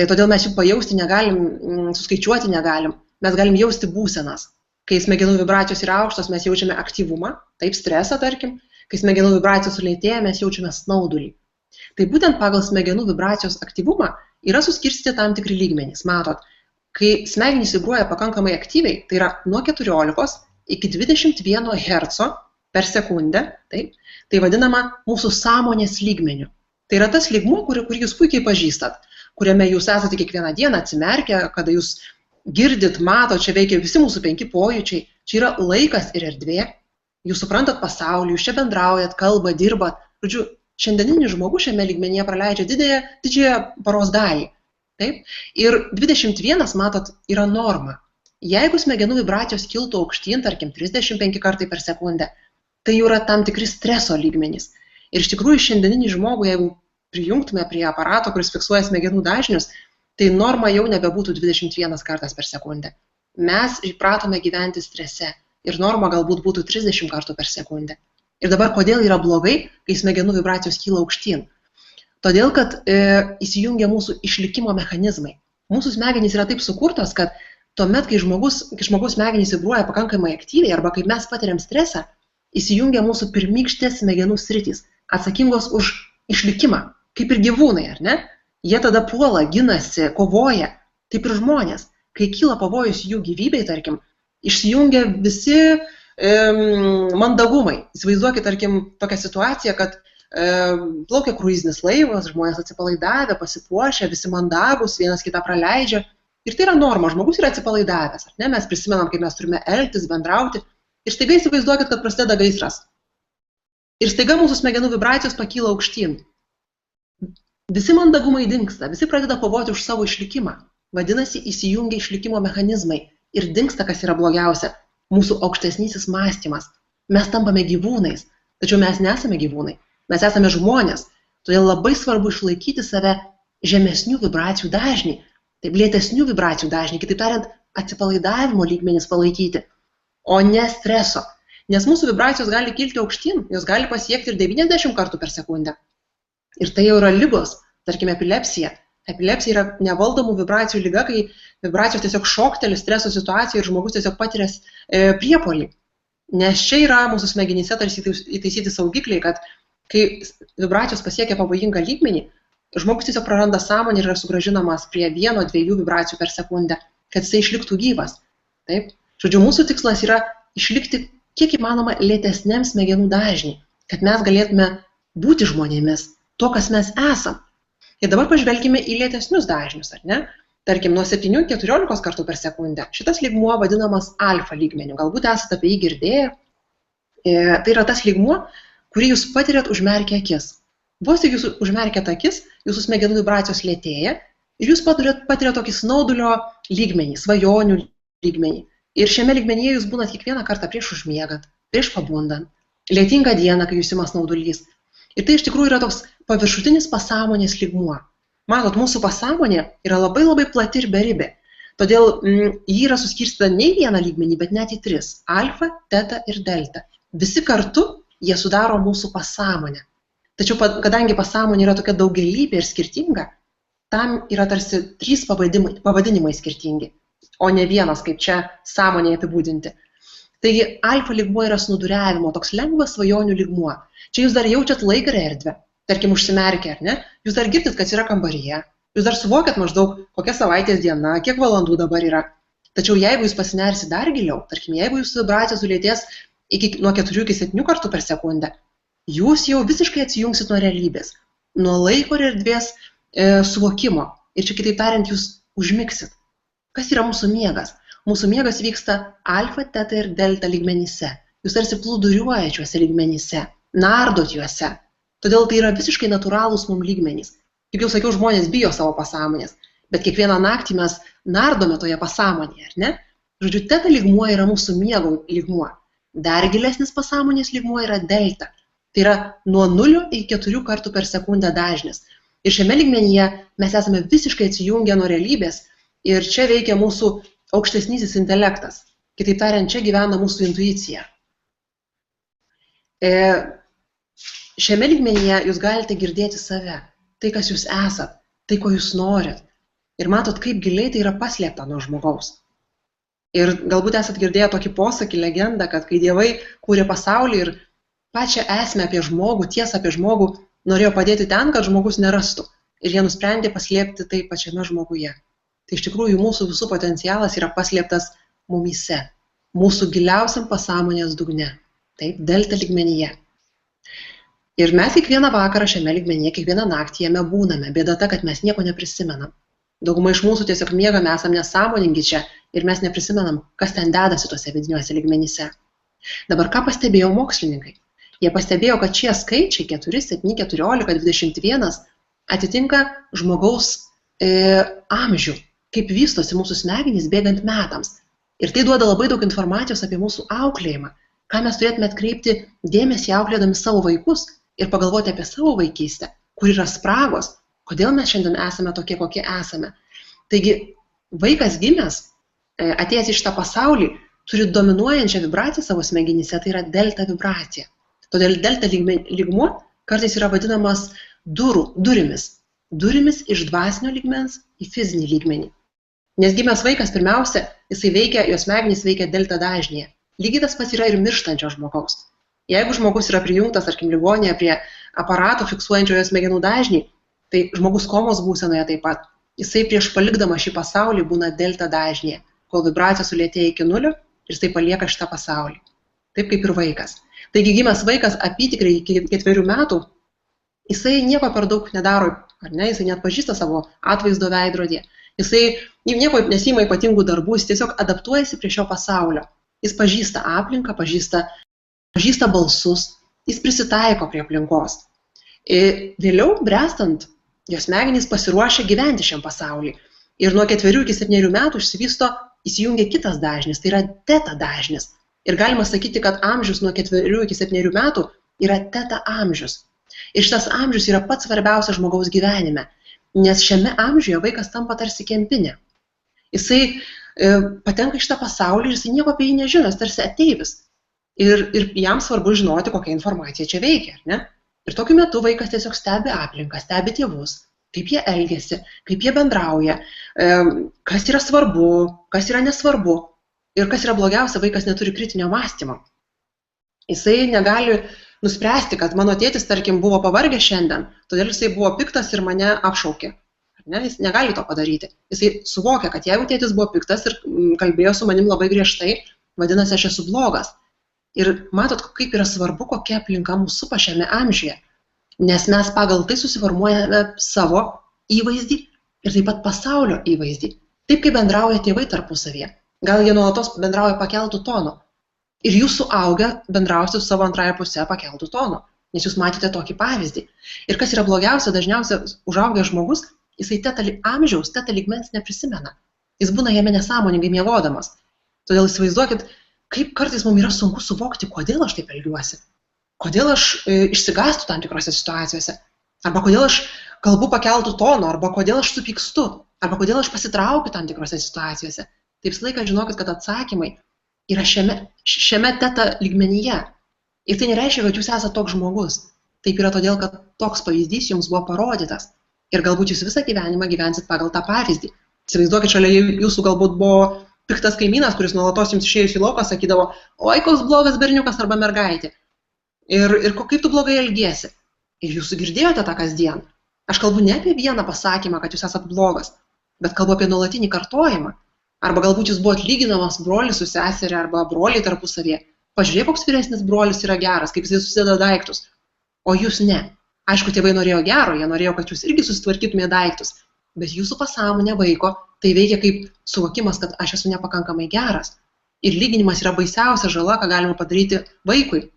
Todėl mes jų pajausti negalim, suskaičiuoti negalim. Mes galim jausti būsenas. Kai smegenų vibracijos yra aukštos, mes jaučiame aktyvumą, taip stresą, tarkim. Kai smegenų vibracijos sulėtėja, mes jaučiame snaudulį. Tai būtent pagal smegenų vibracijos aktyvumą yra suskirstyti tam tikri lygmenys. Matot, kai smegenys vibruoja pakankamai aktyviai, tai yra nuo 14 iki 21 Hz per sekundę, taip, tai vadinama mūsų sąmonės lygmeniu. Tai yra tas lygmuo, kurį jūs puikiai pažįstat, kuriame jūs esate kiekvieną dieną atsimerkę, kada jūs girdit, matot, čia veikia visi mūsų 5 pojūčiai, čia yra laikas ir erdvė, jūs suprantat pasaulį, jūs čia bendraujat, kalbat, dirbat. Žodžiu, šiandieninis žmogus šiame lygmenyje praleidžia didžiąją paros dalį. Taip? Ir 21, matot, yra norma. Jeigu smegenų vibracijos kiltų aukštyn, tarkim, 35 kartai per sekundę, tai jau yra tam tikri streso lygmenys. Ir iš tikrųjų šiandieninį žmogų, jeigu prijungtume prie aparato, kuris fiksuoja smegenų dažnius, tai norma jau nebebūtų 21 kartas per sekundę. Mes įpratome gyventi strese ir norma galbūt būtų 30 kartų per sekundę. Ir dabar kodėl yra blogai, kai smegenų vibracijos kyla aukštyn? Todėl, kad įsijungia mūsų išlikimo mechanizmai. Mūsų smegenys yra taip sukurtos, kad tuomet, kai žmogus smegenys vibruoja pakankamai aktyviai arba kai mes patiriam stresą, įsijungia mūsų pirmykštės smegenų sritys, atsakingos už išlikimą, kaip ir gyvūnai, ar ne? Jie tada puola, ginasi, kovoja, taip ir žmonės. Kai kyla pavojus jų gyvybei, tarkim, išsijungia visi mandagumai. Įsivaizduokit, tarkim, tokią situaciją, kad plaukia kruizinis laivas, žmonės atsipalaidavę, pasipuošę, visi mandagus, vienas kitą praleidžia. Ir tai yra norma, žmogus yra atsipalaidavęs, ar ne? Mes prisimenam, kaip mes turime elgtis, bendrauti. Ir staiga įsivaizduokit, kad prasideda gaisras. Ir staiga mūsų smegenų vibracijos pakyla aukštyn. Visi mandagumai dingsta, visi pradeda kovoti už savo išlikimą. Vadinasi, įsijungia išlikimo mechanizmai ir dingsta, kas yra blogiausia, mūsų aukštesnysis mąstymas. Mes tampame gyvūnais, tačiau mes nesame gyvūnai, mes esame žmonės, todėl labai svarbu išlaikyti save žemesnių vibracijų dažnį, taip lėtesnių vibracijų dažnį, kitaip tariant, atsipalaidavimo lygmenis palaikyti, o ne streso. Nes mūsų vibracijos gali kilti aukštyn, jos gali pasiekti ir 90 kartų per sekundę. Ir tai jau yra ligos, tarkime epilepsija. Epilepsija yra nevaldomų vibracijų liga, kai vibracijos tiesiog šokteli streso situacijoje ir žmogus tiesiog patiria priepuolį. Nes čia yra mūsų smegenyse tarsi įtaisyti saugikliai, kad kai vibracijos pasiekia pavojingą lygmenį, žmogus tiesiog praranda sąmonę ir yra sugrąžinamas prie 1-2 vibracijų per sekundę, kad jisai išliktų gyvas. Taip? Žodžiu, mūsų tikslas yra išlikti kiek įmanoma lėtesniam smegenų dažnį, kad mes galėtume būti žmonėmis, to, kas mes esam. Ir dabar pažvelkime į lėtesnius dažnius, ar ne? Tarkim, nuo 7-14 kartų per sekundę. Šitas lygmuo vadinamas alfa lygmeniu. Galbūt esate apie jį girdėję. Tai yra tas lygmuo, kurį jūs patiriat užmerkę akis. Vos tik jūs užmerkėte akis, jūsų smegenų vibracijos lėtėja ir jūs patiriat tokį snaudulio lygmenį, svajonių lygmenį. Ir šiame lygmenyje jūs būnat kiekvieną kartą prieš užmiegant, prieš pabundant, lietingą dieną, kai jūs ima snaudulys. Ir tai iš tikrųjų yra toks paviršutinis pasąmonės lygmuo. Matot, mūsų pasąmonė yra labai labai plati ir beribė. Todėl ji yra suskirstyta ne į vieną lygmenį, bet net į 3 – alfa, teta ir delta. Visi kartu jie sudaro mūsų pasąmonę. Tačiau kadangi pasąmonė yra tokia daugialypė ir skirtinga, tam yra tarsi 3 pavadinimai skirtingi, o ne vienas, kaip čia sąmonėje apibūdinti. Taigi alfa lygmuo yra snūduriavimo, toks lengvas svajonių lygmuo. Čia jūs dar jaučiat laiką ir erdvę, tarkim užsimerkę, ar ne? Jūs dar girdit, kas yra kambaryje, jūs dar suvokiat maždaug, kokia savaitės diena, kiek valandų dabar yra. Tačiau jeigu jūs pasinersi dar giliau, tarkim, jeigu jūsų vibracija sulėtės nuo 4 iki 7 kartų per sekundę, jūs jau visiškai atsijungsit nuo realybės, nuo laiko ir erdvės suvokimo. Ir čia kitaip tariant, jūs užmigsit. Kas yra mūsų miegas? Mūsų miegas vyksta alfa, teta ir delta lygmenyse. Jūs tarsi plūduriuoja šiuose lygmenyse, nardot juose. Todėl tai yra visiškai natūralūs mums lygmenys. Kaip jau sakiau, žmonės bijo savo pasąmonės, bet kiekvieną naktį mes nardome toje pasąmonėje, ar ne? Žodžiu, teta lygmuo yra mūsų miego lygmuo. Dar gilesnis pasąmonės lygmuo yra delta. Tai yra nuo 0 iki 4 kartų per sekundę dažnis. Ir šiame lygmenyje mes esame visiškai atsijungę nuo realybės ir čia veikia mūsų aukštesnysis intelektas. Kitaip tariant, čia gyvena mūsų intuicija. Šiame lygmenyje jūs galite girdėti save, tai, kas jūs esat, tai, ko jūs norit. Ir matot, kaip giliai tai yra paslėpta nuo žmogaus. Ir galbūt esat girdėję tokį posakį, legendą, kad kai dievai kūrė pasaulį ir pačią esmę apie žmogų, tiesą apie žmogų, norėjo padėti ten, kad žmogus nerastų. Ir jie nusprendė paslėpti tai pačiame žmoguje. Tai iš tikrųjų mūsų visų potencialas yra paslėptas mumyse, mūsų giliausiam pasąmonės dugne, taip, delta lygmenyje. Ir mes kiekvieną vakarą šiame lygmenyje, kiekvieną naktį jame būname, bėda ta, kad mes nieko neprisimenam. Dauguma iš mūsų tiesiog miegame, esame nesąmoningi čia ir mes neprisimenam, kas ten dedasi tuose vidiniuose lygmenyse. Dabar ką pastebėjo mokslininkai? Jie pastebėjo, kad šie skaičiai 4, 7, 14, 21 atitinka žmogaus amžių, kaip vystosi mūsų smegenys bėgant metams. Ir tai duoda labai daug informacijos apie mūsų auklėjimą, ką mes turėtume atkreipti dėmesį auklėdami savo vaikus ir pagalvoti apie savo vaikystę, kur yra spragos, kodėl mes šiandien esame tokie, kokie esame. Taigi vaikas gimęs, atėjęs į šitą pasaulį, turi dominuojančią vibraciją savo smegenyse, tai yra delta vibracija. Todėl delta lygmuo kartais yra vadinamas durimis. Durimis iš dvasinio lygmens į fizinį lygmenį. Nes gimęs vaikas pirmiausia, jo smegenys veikia delta dažnyje. Lygiai tas pats yra ir mirštančio žmogaus. Jeigu žmogus yra prijungtas, tarkim, ligoninėje prie aparato fiksuojančio jo smegenų dažnį, tai žmogus komos būsenoje taip pat. Jisai prieš palikdama šį pasaulį būna delta dažnyje, kol vibracija sulėtėja iki nulio ir jisai palieka šitą pasaulį. Taip kaip ir vaikas. Taigi gimęs vaikas apytikriai iki 4 metų, jisai nieko per daug nedaro, ar ne, jisai net pažįsta savo atvaizdo veidrodyje. Jisai nieko nesima ypatingų darbų, jis tiesiog adaptuojasi prie šio pasaulio. Jis pažįsta aplinką, pažįsta balsus, jis prisitaiko prie aplinkos. Ir vėliau, bręstant, jo smegenys pasiruošia gyventi šiam pasauliui. Ir nuo 4 iki 7 metų įsijungia kitas dažnis, tai yra teta dažnis. Ir galima sakyti, kad amžius nuo 4 iki 7 metų yra teta amžius. Ir šitas amžius yra pats svarbiausias žmogaus gyvenime, nes šiame amžiuje vaikas tampa tarsi kempinė. Jisai patenka į šitą pasaulį ir jisai nieko apie jį nežino, jis tarsi ateivis. Ir jam svarbu žinoti, kokia informacija čia veikia, ar ne? Ir tokiu metu vaikas tiesiog stebi aplinką, stebi tėvus, kaip jie elgiasi, kaip jie bendrauja, kas yra svarbu, kas yra nesvarbu. Ir kas yra blogiausia, vaikas neturi kritinio mąstymo. Jisai negali nuspręsti, kad mano tėtis, tarkim, buvo pavargęs šiandien, todėl jisai buvo piktas ir mane apšaukė. Ne? Jis negali to padaryti. Jisai suvokia, kad jeigu tėtis buvo piktas ir kalbėjo su manim labai griežtai, vadinasi, aš esu blogas. Ir matot, kaip yra svarbu, kokia aplinka mūsų supa šiame amžiuje. Nes mes pagal tai susiformuojame savo įvaizdį ir taip pat pasaulio įvaizdį. Taip kaip bendrauja tėvai tarpusavyje. Gal jie nuolatos bendrauja pakeltų tonų. Ir jūs suaugę bendrausite su savo antrąją pusę pakeltų tonų. Nes jūs matėte tokį pavyzdį. Ir kas yra blogiausia, dažniausiai užaugęs žmogus, jisai teta lygmens neprisimena. Jis būna jame nesąmoningai miegodamas. Todėl įsivaizduokit, kaip kartais mums yra sunku suvokti, kodėl aš taip elgiuosi. Kodėl aš išsigąstu tam tikrose situacijose. Arba kodėl aš kalbu pakeltų toną, arba kodėl aš supykstu, arba kodėl aš pasitraukiu tam tikrose situacijose. Taip visą laiką žinokit, kad atsakymai yra šiame teta lygmenyje. Ir tai nereiškia, kad jūs esate toks žmogus. Taip yra todėl, kad toks pavyzdys jums buvo parodytas. Ir galbūt jūs visą gyvenimą gyvensit pagal tą pavyzdį. Įsivaizduokit, šalia jūsų galbūt buvo piktas kaimynas, kuris nuolatos jums išėjus į lauką sakydavo, oi, koks blogas berniukas arba mergaitė. Ir kaip tu blogai elgiesi. Ir jūs girdėjote tą kasdien. Aš kalbu ne apie vieną pasakymą, kad jūs esat blogas, bet kalbu apie nuolatinį kartojimą. Arba galbūt jūs buvote lyginamas brolis su seserė arba broliai tarpusavėje. Pažiūrėk, koks vyresnis brolis yra geras, kaip jis susideda daiktus. O jūs ne. Aišku, tėvai norėjo gero, jie norėjo, kad jūs irgi susitvarkytumėte daiktus. Bet jūsų pasąmonė vaiko tai veikia kaip suvokimas, kad aš esu nepakankamai geras. Ir lyginimas yra baisiausia žala, ką galima padaryti vaikui.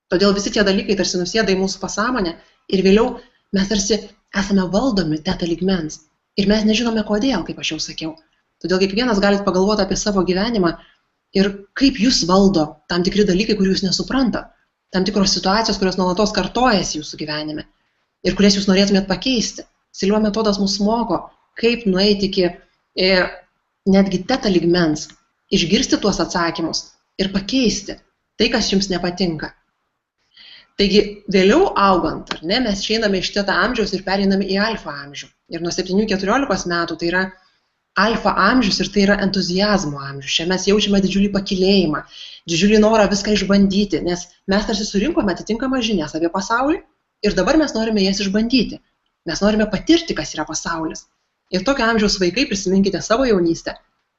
Todėl visi tie dalykai tarsi nusėda į mūsų pasąmonę ir vėliau mes tarsi esame valdomi teta lygmens. Ir mes nežinome kodėl, kaip aš jau sakiau. Todėl kiekvienas galite pagalvoti apie savo gyvenimą ir kaip jūs valdo tam tikri dalykai, kurių jūs nesuprantate. Tam tikros situacijos, kurios nuolatos kartojasi jūsų gyvenime ir kurias jūs norėtumėt pakeisti. Silio metodas mus moko, kaip nueiti iki netgi teta lygmens, išgirsti tuos atsakymus ir pakeisti tai, kas jums nepatinka. Taigi, vėliau augant, ar ne, mes išeiname iš teta amžiaus ir pereiname į alfa amžių. Ir nuo 7-14 metų tai yra alfa amžius ir tai yra entuziazmo amžius. Čia mes jaučiame didžiulį pakilėjimą, didžiulį norą viską išbandyti, nes mes tarsi surinkome atitinkamą žinias apie pasaulį ir dabar mes norime jas išbandyti. Mes norime patirti, kas yra pasaulis. Ir tokio amžiaus vaikai, prisiminkite savo jaunystę,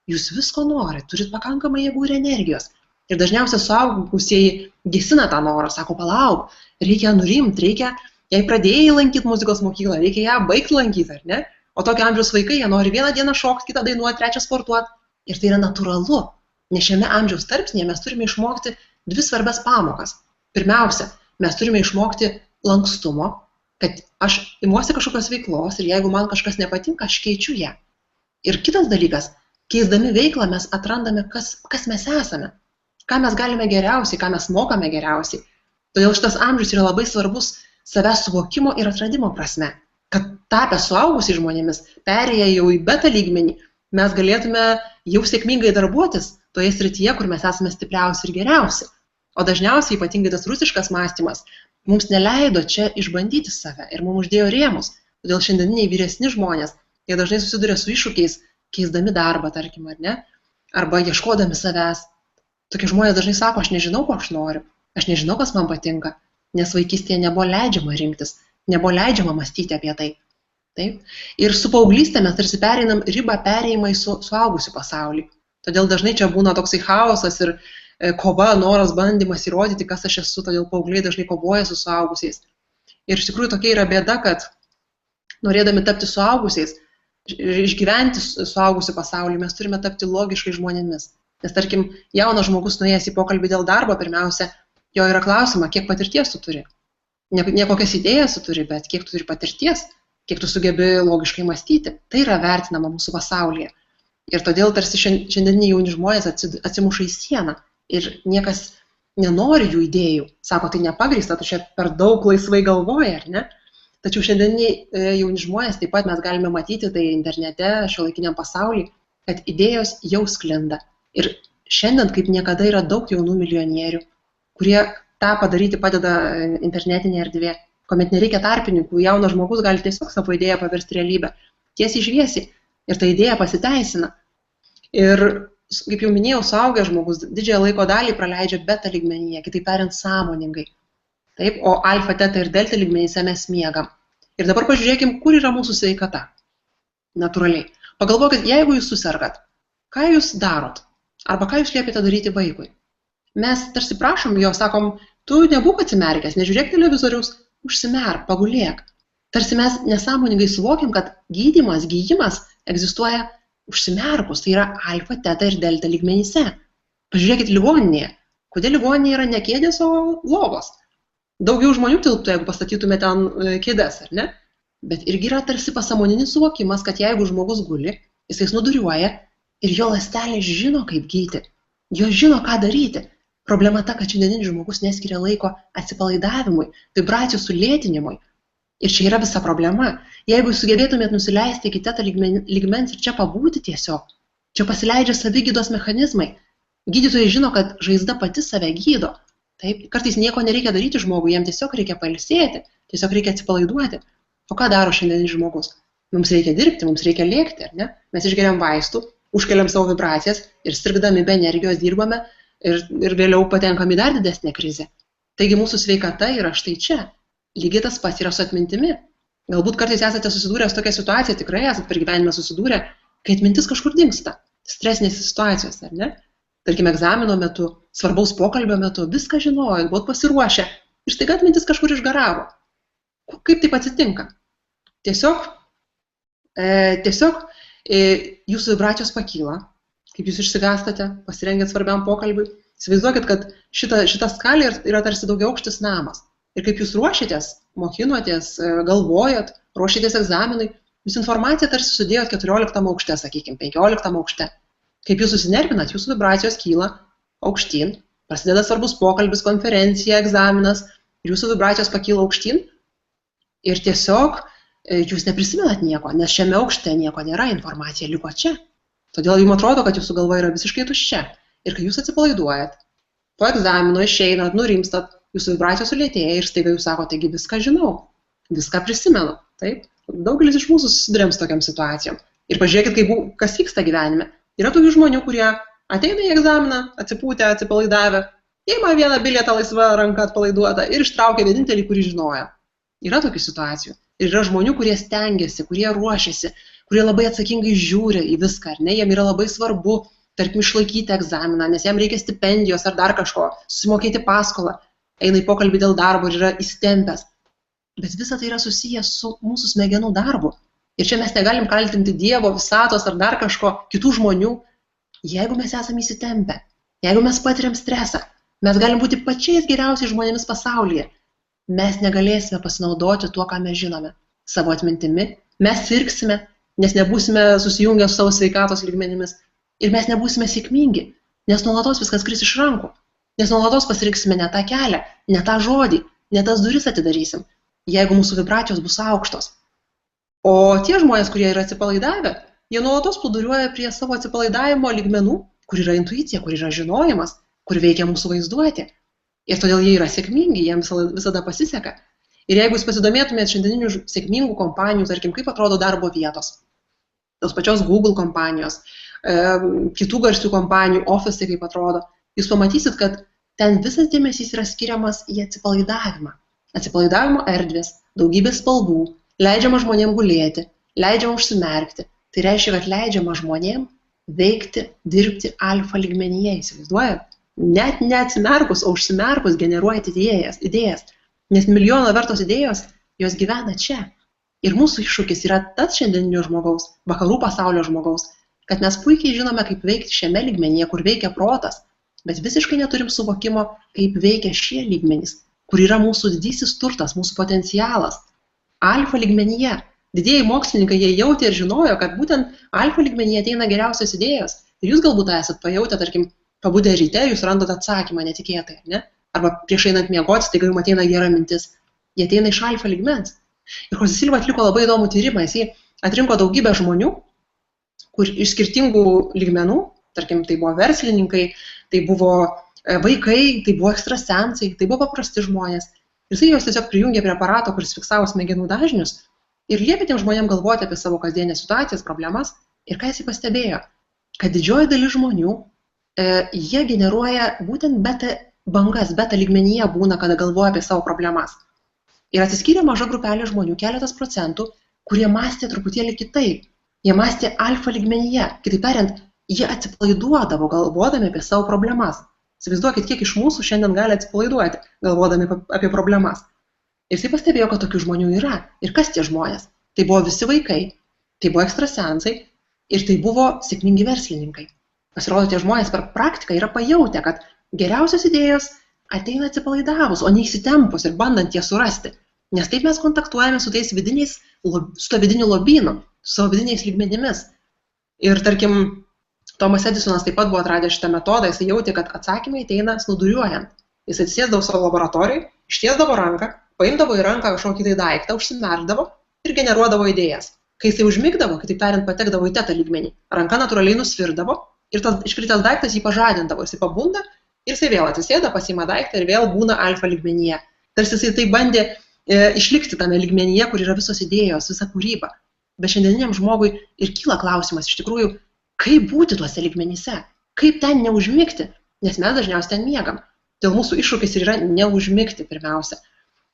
jūs visko norite, turit pakankamai jėgų ir energijos. Ir dažniausiai suaugusieji gesina tą norą, sako, palauk, reikia nurimti, jei pradėjai lankyti muzikos mokyklą, reikia ją baigti lankyti, ar ne? O tokio amžiaus vaikai, jie nori vieną dieną šokti, kitą dainuoti, trečią sportuoti. Ir tai yra natūralu, nes šiame amžiaus tarpsnyje mes turime išmokti 2 svarbias pamokas. Pirmiausia, mes turime išmokti lankstumo, kad aš imuosi kažkokios veiklos ir jeigu man kažkas nepatinka, aš keičiu ją. Ir kitas dalykas, keisdami veiklą mes atrandame, kas mes esame, ką mes galime geriausiai, ką mes mokame geriausiai. Todėl šitas amžius yra labai svarbus savęs suvokimo ir atradimo prasme. kad tapę suaugusiais žmonėmis, perėję jau į beta lygmenį, mes galėtume jau sėkmingai darbuotis toje srityje, kur mes esame stipriausi ir geriausi. O dažniausiai, ypatingai tas rusiškas mąstymas, mums neleido čia išbandyti save ir mums uždėjo rėmus. Todėl šiandieniniai vyresni žmonės, jie dažnai susiduria su iššūkiais, keisdami darbą, tarkim, ar ne, arba ieškodami savęs. Tokie žmonės dažnai sako, aš nežinau, ko aš noriu, aš nežinau, kas man patinka, nes vaikystėje nebuvo leidžiama rinktis, nebuvo leidžiama mąstyti apie tai. Taip? Ir su paauglystė mes tarsi pereinam ribą perėjimą į suaugusių pasaulį. Todėl dažnai čia būna toksai chaosas ir kova, noras, bandymas įrodyti, kas aš esu, todėl paaugliai dažnai kovoja su suaugusiais. Ir iš tikrųjų tokia yra bėda, kad norėdami tapti suaugusiais, išgyventi suaugusių pasaulį, mes turime tapti logiškai žmonėmis. Nes, tarkim, jaunas žmogus nuėjęs į pokalbį dėl darbo, pirmiausia, jo yra klausima, kiek patirties tu turi. Ne kokias idėjas tu turi, bet kiek tu turi patirties, kiek tu sugebi logiškai mąstyti. Tai yra vertinama mūsų pasaulyje. Ir todėl tarsi šiandieniniai jauni žmonės atsimuša į sieną ir niekas nenori jų idėjų. Sako, tai nepagrįsta, tu čia per daug laisvai galvoji, ar ne? Tačiau šiandieniniai jauni žmonės taip pat mes galime matyti tai internete, šiuolaikiniam pasaulyje, kad idėjos jau sklinda. Ir šiandien kaip niekada yra daug jaunų milijonierių, kurie tą padaryti padeda internetinė erdvė, kuomet nereikia tarpininkų, jaunas žmogus gali tiesiog savo idėją paversti realybę, tiesiai šviesiai, ir ta idėja pasiteisina. Ir, kaip jau minėjau, suaugęs žmogus didžiąją laiko dalį praleidžia beta lygmenyje, kitaip tariant, sąmoningai. Taip, o alfa, teta ir delta lygmenyse mes miegam. Ir dabar pažiūrėkim, kur yra mūsų sveikata. Natūraliai. Pagalvokit, jeigu jūs susergat, ką jūs darot? Arba ką jūs liepite daryti vaikui? Mes tarsi prašom jo, sakom, tu nebūk atsimerkęs, nežiūrėk televizoriaus, užsimerk, pagulėk. Tarsi mes nesąmoningai suvokiam, kad gydymas egzistuoja užsimerkus, tai yra alfa, teta ir delta lygmenyse. Pažiūrėkit ligoninėje. Kodėl ligoninėje yra ne kėdės, o lovos? Daugiau žmonių tilptų, jeigu pastatytume ten kėdes, ar ne? Bet irgi yra tarsi pasąmoninis suvokimas, kad jeigu žmogus guli, jisai snuduriuoja ir jo ląstelės žino, kaip gydyti. Jo žino, ką daryti. Problema ta, kad šiandieninis žmogus neskiria laiko atsipalaidavimui, vibracijų sulėtinimui. Ir čia yra visa problema. Jeigu sugebėtumėt nusileisti iki teta lygmens ir čia pabūti tiesiog, čia pasileidžia savigydos mechanizmai. Gydytojai žino, kad žaizda pati save gydo. Taip, kartais nieko nereikia daryti žmogui, jam tiesiog reikia pailsėti, tiesiog reikia atsipalaiduoti. O ką daro šiandienis žmogus? Mums reikia dirbti, mums reikia lėkti, ar ne? Mes išgeriam vaistų, užkeliam savo vibracijas ir sirgdami be energijos dirbame ir vėliau patenkam į dar didesnę krizę. Taigi mūsų sveikata yra štai čia. Lygiai tas pats yra su atmintimi. Galbūt kartais esate susidūrę su tokia situacija, tikrai esate per gyvenimą susidūrę, kai atmintis kažkur dingsta. Stresinėse situacijose, ar ne? Tarkim, egzamino metu, svarbaus pokalbio metu, viską žinojot, buvot pasiruošę ir staiga atmintis kažkur išgaravo. Kaip taip atsitinka? Tiesiog jūsų vibracijos pakyla, kaip jūs išsigastate, pasirengėt svarbiam pokalbiui. Įsivaizduokit, kad šita skalė yra tarsi daugiaaukštis namas. Ir kaip jūs ruošitės, mokinotės, galvojat, ruošitės egzaminui, jūs informaciją tarsi sudėjot 14 aukšte, sakykime, 15 aukšte. Kaip jūs susinervinat, jūsų vibracijos kyla aukštyn, prasideda svarbus pokalbis, konferencija, egzaminas, ir jūsų vibracijos pakyla aukštyn ir tiesiog jūs neprisimenat nieko, nes šiame aukšte nieko nėra, informacija liko čia. Todėl jums atrodo, kad jūsų galva yra visiškai tuščia. Ir kai jūs atsipalaiduojat, po egzamino išeinat, nurimstat, jūsų vibracijos sulėtėja ir staiga jūs sako, taigi viską žinau, viską prisimenu. Taip? Daugelis iš mūsų susidurėm su tokiam situacijom. Ir pažiūrėkit, kas vyksta gyvenime. Yra tokių žmonių, kurie ateina į egzaminą, atsipūtę, atsipalaidavę, ima vieną bilietą laisvą ranką atpalaiduotą ir ištraukia vienintelį, kurį žinoja. Yra tokių situacijų. Ir yra žmonių, kurie stengiasi, kurie ruošiasi, kurie labai atsakingai žiūri į viską, ar ne? Jiem yra labai svarbu, tarkim, išlaikyti egzaminą, nes jam reikia stipendijos ar dar kažko, susimokėti paskolą, eina į pokalbį dėl darbo ir yra įsitempęs. Bet visa tai yra susijęs su mūsų smegenų darbu. Ir čia mes negalim kaltinti Dievo, visatos ar dar kažko, kitų žmonių. Jeigu mes esame įsitempę, jeigu mes patiriam stresą, mes galim būti pačiais geriausiais žmonėmis pasaulyje. Mes negalėsime pasinaudoti tuo, ką mes žinome, savo atmintimi. Mes sirgsime, nes nebūsime susijungę su savo sveikatos lygmenimis. Ir mes nebūsime sėkmingi, nes nuolatos viskas kris iš rankų. Nes nuolatos pasirinksime ne tą kelią, ne tą žodį, ne tas duris atidarysim, jeigu mūsų vibracijos bus aukštos. O tie žmonės, kurie yra atsipalaidavę, jie nuolatos plūduriuoja prie savo atsipalaidavimo lygmenų, kur yra intuicija, kur yra žinojimas, kur veikia mūsų vaizduotė. Ir todėl jie yra sėkmingi, jiems visada pasiseka. Ir jeigu jūs pasidomėtumėt šiandieninių sėkmingų kompanijų, tarkim, kaip atrodo darbo vietos, tos pačios Google kompanijos, kitų garsių kompanijų, ofisai kaip atrodo, jūs pamatysit, kad ten visas dėmesys yra skiriamas į atsipalaidavimą. Atsipalaidavimo erdvės, daugybė spalvų, leidžiama žmonėm gulėti, leidžiama užsimerkti. Tai reiškia, kad leidžiama žmonėm veikti, dirbti alfa lygmenyje, įsivaizduojat? Net neatsimerkus, o užsimerkus generuojate idėjas. Nes milijono vertos idėjos, jos gyvena čia. Ir mūsų iššūkis yra tas šiandieninio žmogaus, vakarų pasaulio žmogaus, kad mes puikiai žinome, kaip veikti šiame lygmenyje, kur veikia protas, bet visiškai neturim suvokimo, kaip veikia šie lygmenys, kur yra mūsų didysis turtas, mūsų potencialas. Alfa lygmenyje. Didieji mokslininkai jie jautė ir žinojo, kad būtent alfa lygmenyje ateina geriausios idėjos. Ir jūs galbūt esat pajautę, tarkim, pabudę ryte, jūs randate atsakymą netikėtai, ne? Arba prieš einant miegoti, staiga jums ateina gera mintis. Jie ateina iš alfa lygmens. Ir Jose Silva atliko labai įdomų tyrimą. Jis atrinko daugybę žmonių, kur iš skirtingų lygmenų, tarkim, tai buvo verslininkai, tai buvo vaikai, tai buvo ekstrasensai, tai buvo paprasti žmonės. Jisai juos tiesiog prijungė prie aparato, kuris fiksavo smegenų dažnius ir liepė tiem žmonėm galvoti apie savo kasdienės situacijas, problemas. Ir ką jisai pastebėjo? Kad didžioji dalis žmonių, jie generuoja būtent beta bangas, beta lygmenyje būna, kada galvoja apie savo problemas. Ir atsiskyrė maža grupelė žmonių, keletas procentų, kurie mąstė truputėlį kitaip. Jie mąstė alfa lygmenyje. Kitaip tariant, jie atsipalaiduodavo galvodami apie savo problemas. Įsivaizduokit, kiek iš mūsų šiandien gali atsipalaiduoti, galvodami apie problemas. Ir jisai pastebėjo, kad tokių žmonių yra. Ir kas tie žmonės? Tai buvo visi vaikai, tai buvo ekstrasensai ir tai buvo sėkmingi verslininkai. Pasirodo, tie žmonės per praktiką yra pajautę, kad geriausios idėjos ateina atsipalaidavus, o ne įsitempus ir bandant jas surasti. Nes taip mes kontaktuojame su tais vidiniais, su to vidiniu lobynu, su savo vidiniais lygmenimis. Ir tarkim, Tomas Edisonas taip pat buvo atradęs šitą metodą, jis jautė, kad atsakymai ateina snūduriuojant. Jis atsisėsdavo savo laboratorijai, ištiesdavo ranką, paimdavo į ranką kažkokį tai daiktą, užsimerkdavo ir generuodavo idėjas. Kai jisai užmigdavo, kitaip tariant, patekdavo į tetą lygmenį, ranka natūraliai nusvirdavo ir tas iškritęs daiktas jį pažadindavo, jisai pabunda ir jisai vėl atsisėda, pasiima daiktą ir vėl būna alfa lygmenyje. Tarsi jisai tai bandė išlikti tame lygmenyje, kur yra visos idėjos, visa kūryba. Bet šiandieniniam žmogui ir kyla klausimas, iš tikrųjų, kaip būti tuose lygmenyse, kaip ten neužmigti, nes mes dažniausiai ten miegam. Dėl mūsų iššūkis yra neužmigti pirmiausia.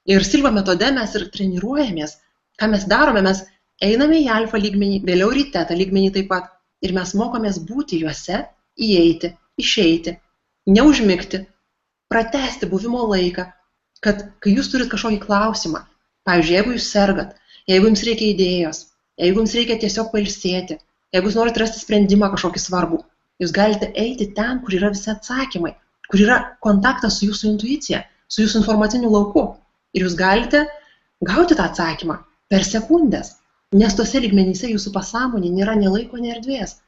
Ir Silva metode mes ir treniruojamės. Ką mes darome? Mes einame į alfa lygmenį, vėliau ir į tetą lygmenį taip pat. Ir mes mokomės būti juose, įeiti, išeiti, neužmigti, pratęsti buvimo laiką, kad kai jūs turit kažkokį klausimą, pavyzdžiui, jeigu jūs sergat, jeigu jums reikia idėjos, jeigu jums reikia tiesiog pailsėti, jeigu jūs norite rasti sprendimą kažkokį svarbų, jūs galite eiti ten, kur yra visi atsakymai, kur yra kontaktas su jūsų intuicija, su jūsų informaciniu lauku. Ir jūs galite gauti tą atsakymą per sekundės, nes tose lygmenyse jūsų pasąmonė nėra nei laiko, nei erdvės.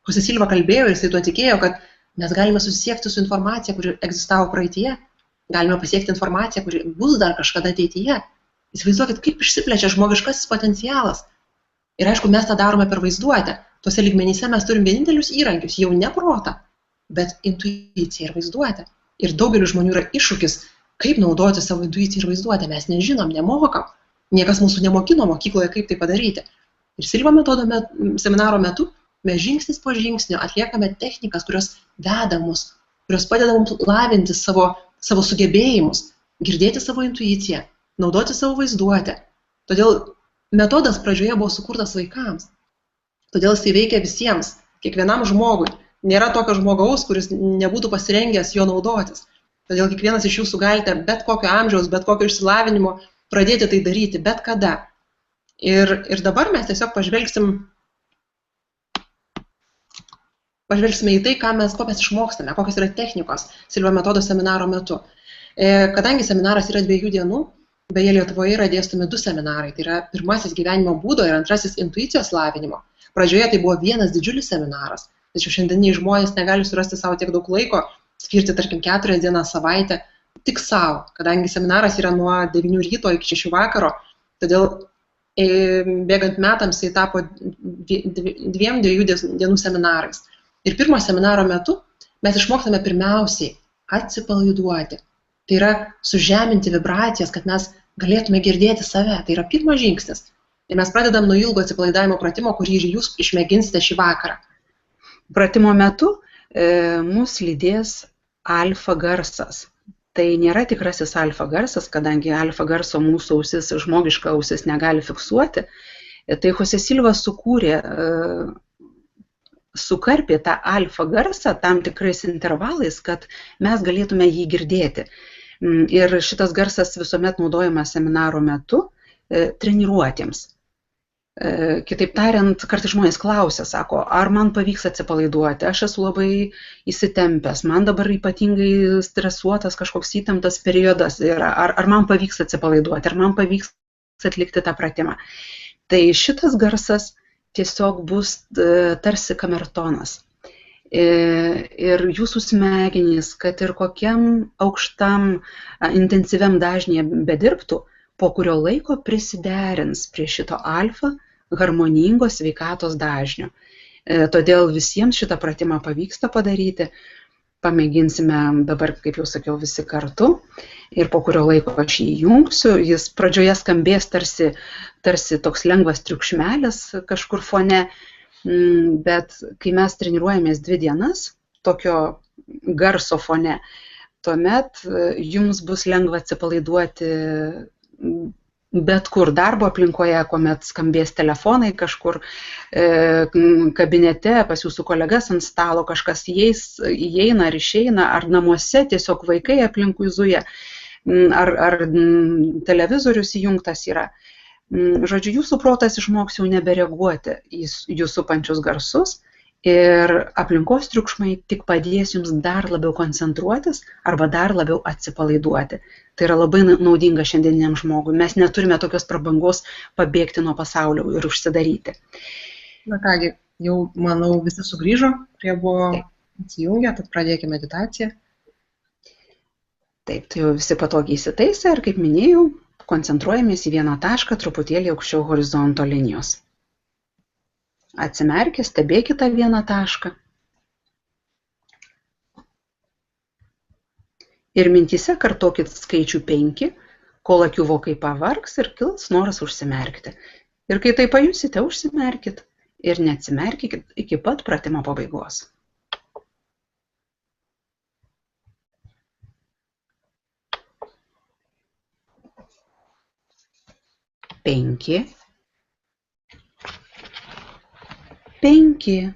Jose Silva kalbėjo ir jisai tuo tikėjo, kad mes galime susisiekti su informacija, kuri egzistavo praeityje, galime pasiekti informaciją, kuri bus dar kažkada ateityje. Įsivaizduokit, kaip išsiplečia žmogiškasis potencialas. Ir aišku, mes tą darome per vaizduotę. Tuose lygmenyse mes turim vienintelius įrankius, jau ne protą, bet intuiciją ir vaizduotę. Ir daugeliu žmonių yra iššūkis, kaip naudoti savo intuiciją ir vaizduotę. Mes nežinom, nemokam. Niekas mūsų nemokino mokykloje, kaip tai padaryti. Ir Silva metodo seminaro metu mes žingsnis po žingsnio atliekame technikas, kurios veda mus, kurios padeda mums lavinti savo sugebėjimus, girdėti savo intuiciją, naudoti savo vaizduotę. Todėl metodas pradžioje buvo sukurtas vaikams. Todėl jisai veikia visiems, kiekvienam žmogui. Nėra tokio žmogaus, kuris nebūtų pasirengęs jo naudotis. Todėl kiekvienas iš jūsų galite bet kokio amžiaus, bet kokio išsilavinimo pradėti tai daryti, bet kada. Ir dabar mes tiesiog pažvelgsime į tai, ko mes išmokstame, kokios yra technikos Silva metodo seminaro metu. Kadangi seminaras yra 2 dienų, beje, Lietuvoje yra dėstomi 2 seminarai. Tai yra pirmasis gyvenimo būdo ir antrasis intuicijos lavinimo. Pradžioje tai buvo vienas didžiulis seminaras, tačiau šiandieniai žmonės negali surasti savo tiek daug laiko, skirti, tarkim, 4 dienas savaitę tik savo, kadangi seminaras yra nuo 9 ryto iki 6 vakaro, todėl bėgant metams tai tapo 2 dienų seminarais. Ir pirmo seminaro metu mes išmokstame pirmiausiai atsipalaiduoti. Tai yra sužeminti vibracijas, kad mes galėtume girdėti save. Tai yra pirmas žingsnis. Ir mes pradedam nuo ilgo atsipalaidavimo pratimo, kurį ir jūs išmėginsite šį vakarą. Pratimo metu mus lydės alfa garsas. Tai nėra tikrasis alfa garsas, kadangi alfa garso mūsų ausis, žmogiška ausis negali fiksuoti. Tai Jose Silva sukarpė tą alfa garsą tam tikrais intervalais, kad mes galėtume jį girdėti. Ir šitas garsas visuomet naudojamas seminaro metu treniruotėms. Kitaip tariant, kartais žmonės klausia, sako, ar man pavyks atsipalaiduoti, aš esu labai įsitempęs, man dabar ypatingai stresuotas kažkoks įtemptas periodas yra, ar man pavyks atsipalaiduoti, ar man pavyks atlikti tą pratimą. Tai šitas garsas tiesiog bus tarsi kamertonas. Ir jūsų smegenys, kad ir kokiam aukštam intensyviam dažnyje bedirbtų, po kurio laiko prisiderins prie šito alfa harmoningos sveikatos dažnio. Todėl visiems šitą pratimą pavyksta padaryti. Pamėginsime dabar, kaip jau sakiau, visi kartu. Ir po kurio laiko aš jį įjungsiu. Jis pradžioje skambės tarsi toks lengvas triukšmelis kažkur fone. Bet kai mes treniruojamės 2 dienas tokio garso fone, tuomet jums bus lengva atsipalaiduoti bet kur darbo aplinkoje, kuomet skambės telefonai kažkur kabinete, pas jūsų kolegas ant stalo, kažkas įeina ar išeina, ar namuose tiesiog vaikai aplinkui zuja, ar televizorius įjungtas yra. Žodžiu, jūsų protas išmoks jau nebereaguoti į jūsų supančius garsus ir aplinkos triukšmai tik padės jums dar labiau koncentruotis arba dar labiau atsipalaiduoti. Tai yra labai naudinga šiandieniniam žmogui. Mes neturime tokios prabangos pabėgti nuo pasaulio ir užsidaryti. Na kągi, jau manau visi sugrįžo, kurie buvo atsijungę, tad pradėkime meditaciją. Taip, tai jau visi patogiai įsitaisę ir kaip minėjau, koncentruojamės į vieną tašką truputėlį aukščiau horizonto linijos. Atsimerkę, stebėkite vieną tašką. Ir mintyse kartokit skaičių 5, kol akių vokai pavargs ir kils noras užsimerkti. Ir kai tai pajusite, užsimerkit ir neatsimerkit iki pat pratimo pabaigos. 5, 5,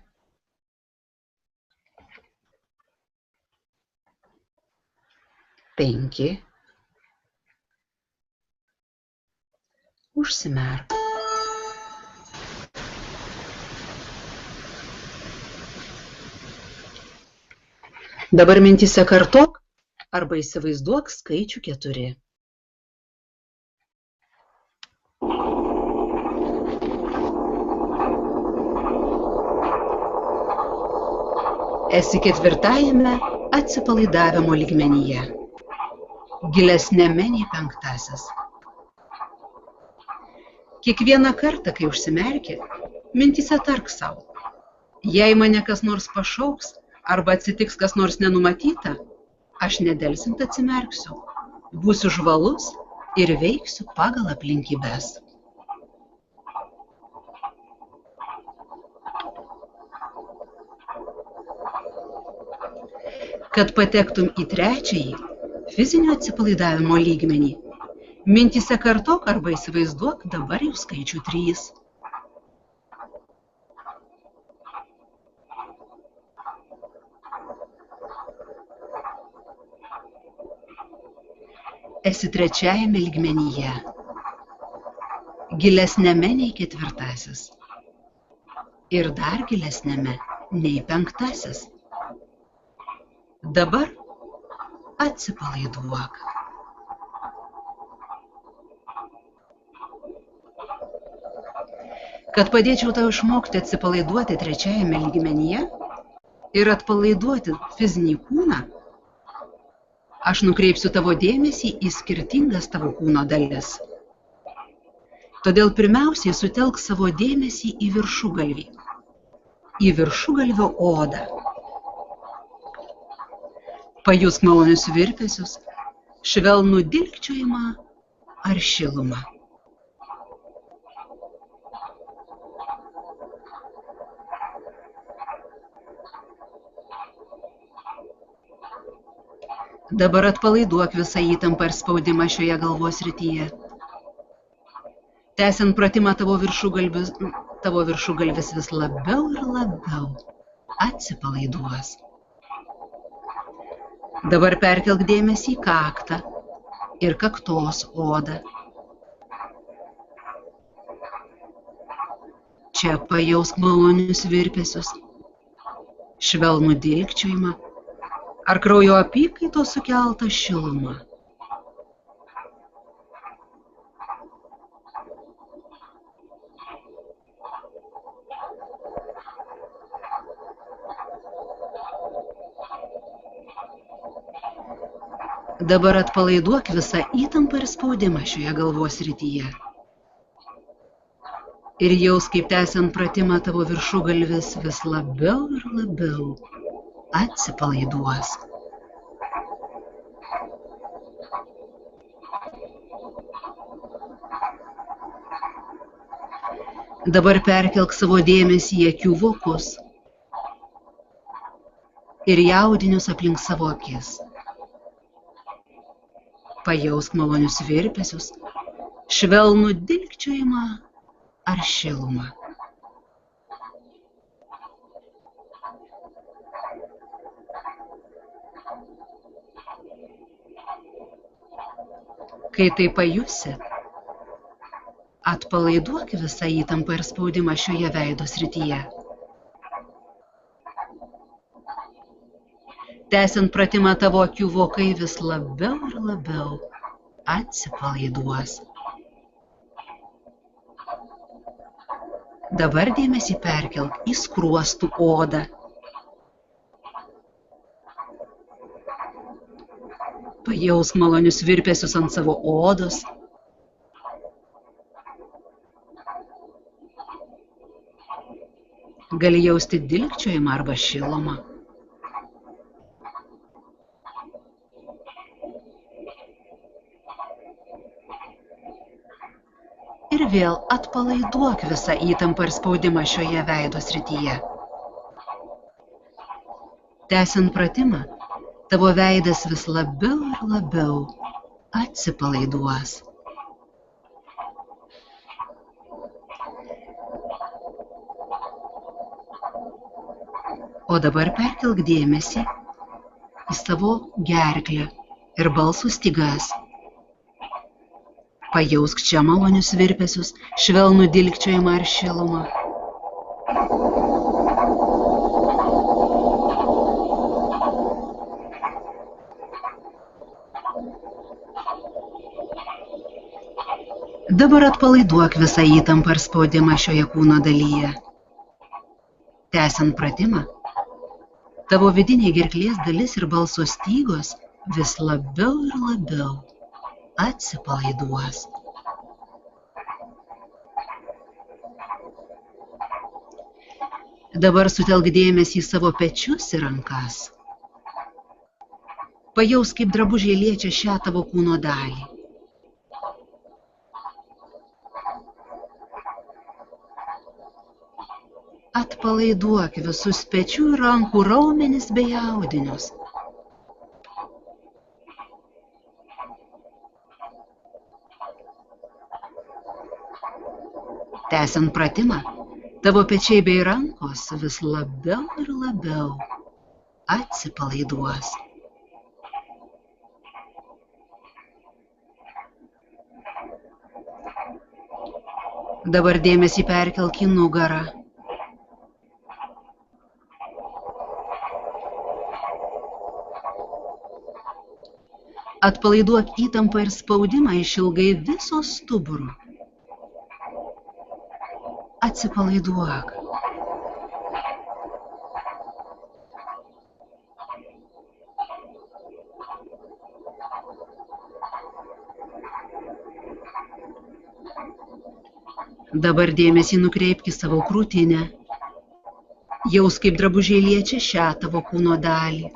5, užsimerk. Dabar mintyse kartok arba įsivaizduok skaičių 4. Esi 4-ajame atsipalaidavimo lygmenyje, gilesnėme nei 5. Kiekvieną kartą, kai užsimerki, mintyse tark sau, jei mane kas nors pašauks arba atsitiks kas nors nenumatyta, aš nedelsint atsimerksiu, būsiu žvalus ir veiksiu pagal aplinkybes. Kad patektum į 3-ąjį fizinio atsipalaidavimo lygmenį, mintyse kartok arba įsivaizduok dabar jau skaičių 3. Esi 3-ajame lygmenyje, gilesnėme nei 4. ir dar gilesnėme nei 5. Dabar atsipalaiduok. Kad padėčiau tau išmokti atsipalaiduoti 3-ajame lygmenyje ir atpalaiduoti fizinį kūną, aš nukreipsiu tavo dėmesį į skirtingas tavo kūno dalis. Todėl pirmiausiai sutelk savo dėmesį į viršugalvį, į viršugalvio odą. Pajusk malonius virpesius, švelnų dilgčiojimą ar šilumą. Dabar atpalaiduok visą įtampą ir spaudimą šioje galvos srityje. Tęsiant pratimą tavo viršugalvis vis labiau ir labiau atsipalaiduos. Dabar perkelk dėmesį į kaktą ir kaktos odą. Čia pajausk malonius virpesius, švelnų dilgčiojimą ar kraujo apykaitos sukeltą šilumą. Dabar atpalaiduok visą įtampą ir spaudimą šioje galvos srityje. Ir jaus, kaip tęsiant pratimą tavo viršugalvis vis labiau ir labiau atsipalaiduos. Dabar perkelk savo dėmesį į akių vokus ir į audinius aplink savo akis. Pajausk malonius virpesius, švelnų dilgčiojimą ar šilumą. Kai tai pajusi, atpalaiduok visą įtampą ir spaudimą šioje veido srityje. Tęsiant pratimą tavo akių vokai vis labiau ir labiau atsipalaiduos. Dabar dėmesį perkelk į skruostų odą. Pajausk malonius virpesius ant savo odos. Gali jausti dilgčiojimą arba šilumą. Ir vėl atpalaiduok visą įtampą ir spaudimą šioje veido srityje. Tęsiant pratimą, tavo veidas vis labiau ir labiau atsipalaiduos. O dabar perkelk dėmesį į savo gerklę ir balso stygas. Pajausk čia malonius virpesius, švelnų dilgčiojimą ar šilumą. Dabar atpalaiduok visą įtampą ir spaudimą šioje kūno dalyje. Tęsiant pratimą, tavo vidinė gerklės dalis ir balso stygos vis labiau ir labiau atsipalaiduos. Dabar sutelk dėmesį į savo pečius ir rankas. Pajausk, kaip drabužiai liečia šią tavo kūno dalį. Atpalaiduok visus pečių ir rankų raumenis bei audinius. Tęsiant pratimą, tavo pečiai bei rankos vis labiau ir labiau atsipalaiduos. Dabar dėmesį perkelk į nugarą. Atpalaiduok įtampą ir spaudimą išilgai viso stuburo. Atsipalaiduok. Dabar dėmesį nukreipk į savo krūtinę. Jaus, kaip drabužiai liečia šią tavo kūno dalį.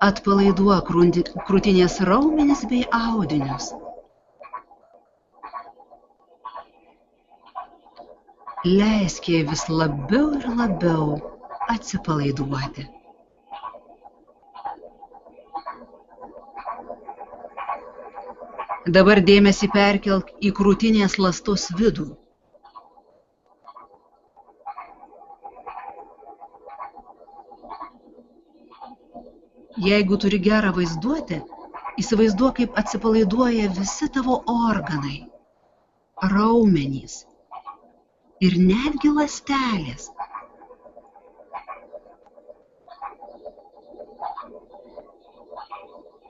Atpalaiduok krūtinės raumenis bei audinius. Leisk jai vis labiau ir labiau atsipalaiduoti. Dabar dėmesį perkelk į krūtinės ląstos vidų. Jeigu turi gerą vaizduotę, įsivaizduok, kaip atsipalaiduoja visi tavo organai, raumenys ir netgi ląstelės.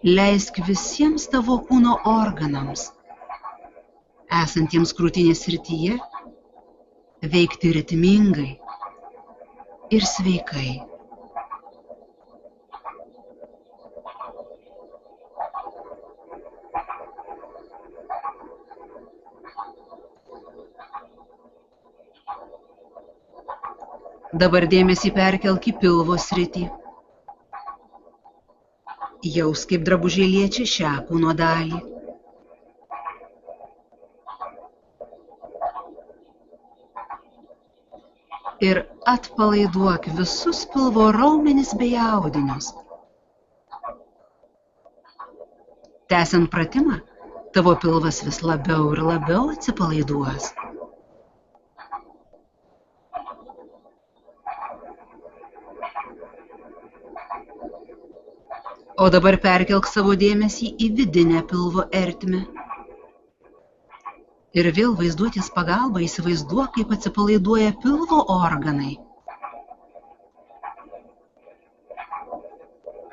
Leisk visiems tavo kūno organams, esantiems krūtinės srityje, veikti ritmingai ir sveikai. Dabar dėmesį perkelk į pilvo sritį. Jaus, kaip drabužiai liečia šią kūno dalį. Ir atpalaiduok visus pilvo raumenis bei audinius. Tęsiant pratimą, tavo pilvas vis labiau ir labiau atsipalaiduos. O dabar perkelk savo dėmesį į vidinę pilvo ertmę. Ir vėl vaizduotės pagalba įsivaizduok, kaip atsipalaiduoja pilvo organai.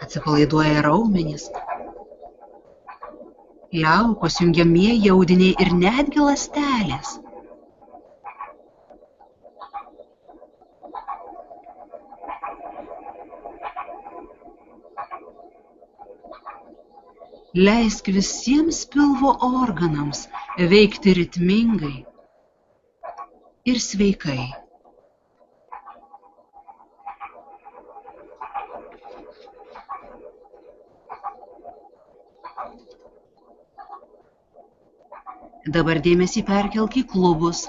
Atsipalaiduoja raumenys, liaukos, jungiamieji audiniai ir netgi ląstelės. Leisk visiems pilvo organams veikti ritmingai ir sveikai. Dabar dėmesį perkelk į klubus.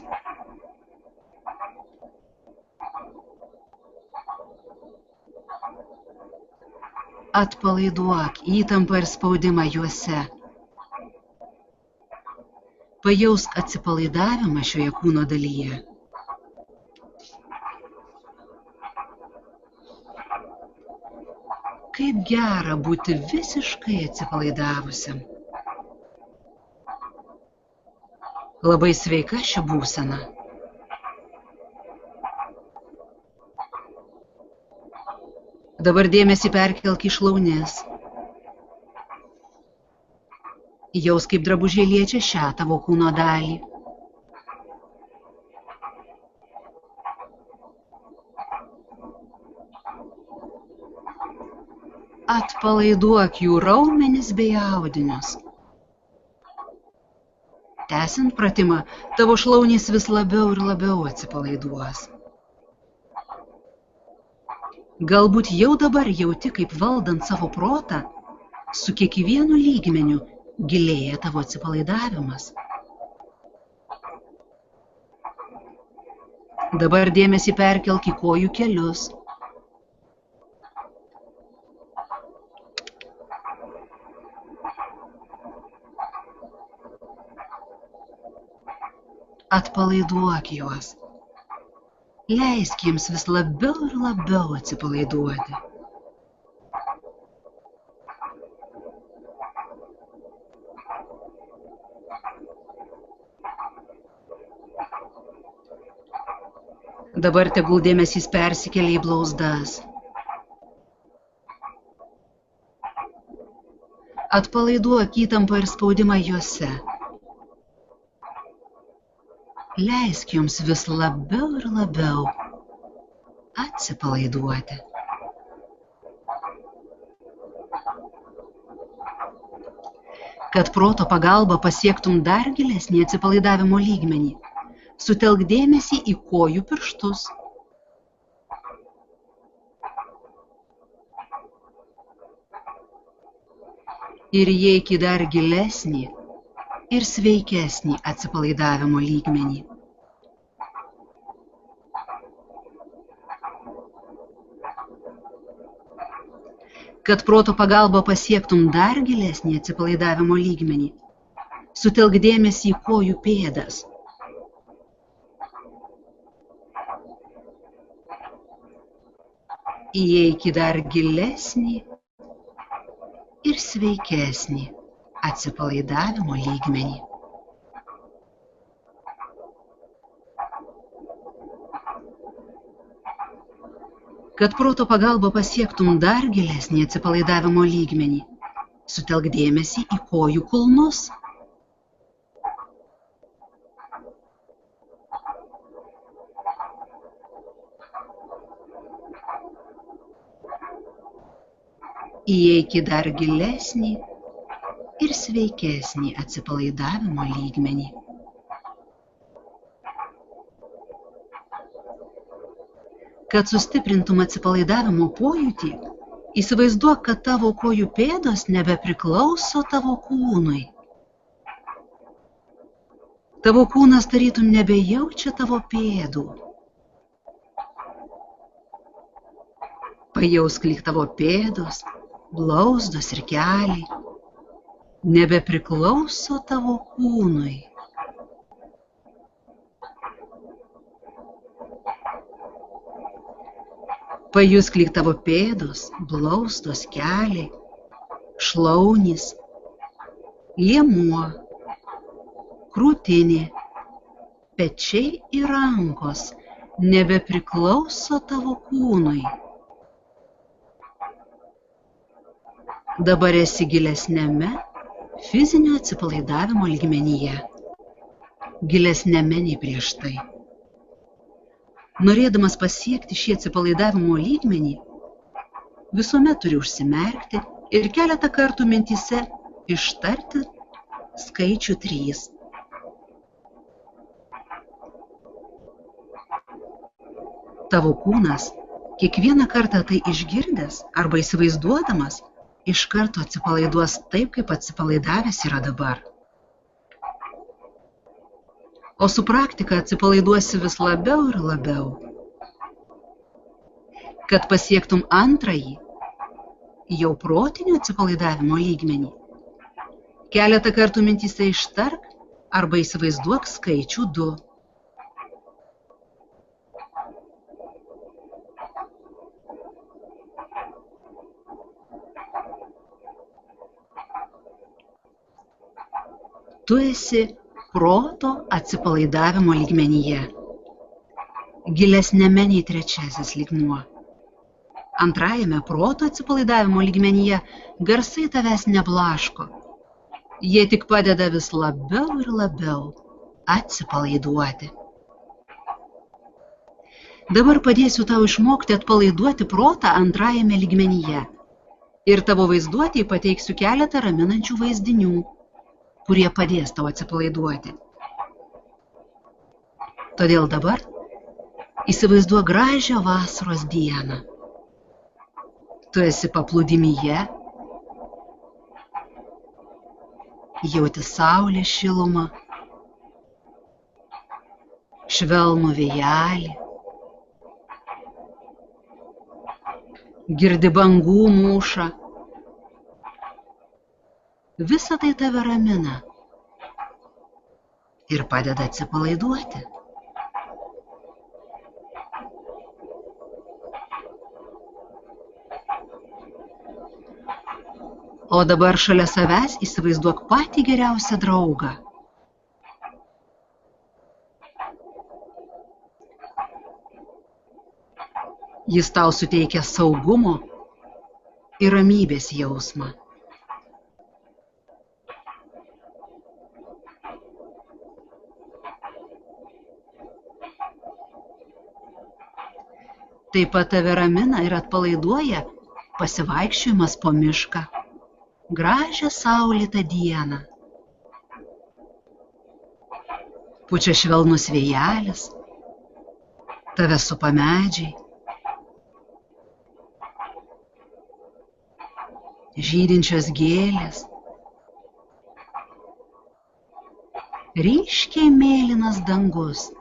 Atpalaiduok įtampą ir spaudimą juose. Pajausk atsipalaidavimą šioje kūno dalyje. Kaip gera būti visiškai atsipalaidavusiam. Labai sveika ši būsena. Dabar dėmesį perkelk į šlaunis. Jaus, kaip drabužiai liečia šią tavo kūno dalį. Atpalaiduok jų raumenis bei audinius. Tęsiant pratimą, tavo šlaunys vis labiau ir labiau atsipalaiduos. Galbūt jau dabar jauti, kaip valdant savo protą, su kiekvienu lygmeniu gilėja tavo atsipalaidavimas. Dabar dėmesį perkelk į kojų kelius. Atpalaiduok juos. Leisk jiems vis labiau ir labiau atsipalaiduoti. Dabar tegul dėmesys persikelia į blauzdas. Atpalaiduok įtampą ir spaudimą juose. Leisk jums vis labiau ir labiau atsipalaiduoti. Kad proto pagalba pasiektum dar gilesnį atsipalaidavimo lygmenį, sutelk dėmesį į kojų pirštus. Ir įeik į dar gilesnį ir sveikesnį atsipalaidavimo lygmenį. Kad proto pagalba pasiektum dar gilesnį atsipalaidavimo lygmenį, sutelk dėmesį į kojų pėdas. Įeik į dar gilesnį ir sveikesnį atsipalaidavimo lygmenį. Kad proto pagalba pasiektum dar gilesnį atsipalaidavimo lygmenį, sutelk dėmesį į kojų kulnus. Įeik į dar gilesnį ir sveikesnį atsipalaidavimo lygmenį. Kad sustiprintum atsipalaidavimo pojūtį, įsivaizduok, kad tavo kojų pėdos nebepriklauso tavo kūnui. Tavo kūnas tarytum nebejaučia tavo pėdų. Pajausk, lyg tavo pėdos, blauzdos ir keliai nebepriklauso tavo kūnui. Pajusk, lyg tavo pėdos, blauzdos, keliai, šlaunys, liemuo, krūtinė, pečiai ir rankos nebepriklauso tavo kūnui. Dabar esi gilesniame fizinio atsipalaidavimo lygmenyje, gilesniame nei prieš tai. Norėdamas pasiekti šį atsipalaidavimo lygmenį, visuomet turi užsimerkti ir keletą kartų mintyse ištarti skaičių 3. Tavo kūnas, kiekvieną kartą tai išgirdęs arba įsivaizduodamas, iš karto atsipalaiduos taip, kaip atsipalaidavęs yra dabar. O su praktika atsipalaiduosi vis labiau ir labiau. Kad pasiektum antrąjį, jau protinio atsipalaidavimo lygmenį, keletą kartų mintyse ištark arba įsivaizduok skaičių 2. Tu esi proto atsipalaidavimo lygmenyje, gilesniame nei 3 lygmuo. Antrajame proto atsipalaidavimo lygmenyje garsai tavęs neblaško. Jie tik padeda vis labiau ir labiau atsipalaiduoti. Dabar padėsiu tau išmokti atpalaiduoti protą antrajame lygmenyje. Ir tavo vaizduotėj pateiksiu keletą raminančių vaizdinių, kurie padės tau atsipalaiduoti. Todėl dabar įsivaizduok gražią vasaros dieną. Tu esi paplūdimyje, jauti saulės šilumą, švelnų vėjelį, girdi bangų mūšą. Visa tai tave ramina ir padeda atsipalaiduoti. O dabar šalia savęs įsivaizduok patį geriausią draugą. Jis tau suteikia saugumo ir ramybės jausmą. Taip pat tave ramina ir atpalaiduoja pasivaikščiojimas po mišką. Gražią saulėtą dieną. Pučia švelnus vėjelis, tave supa medžiai. Žydinčios gėlės. Ryškiai mėlynas dangus.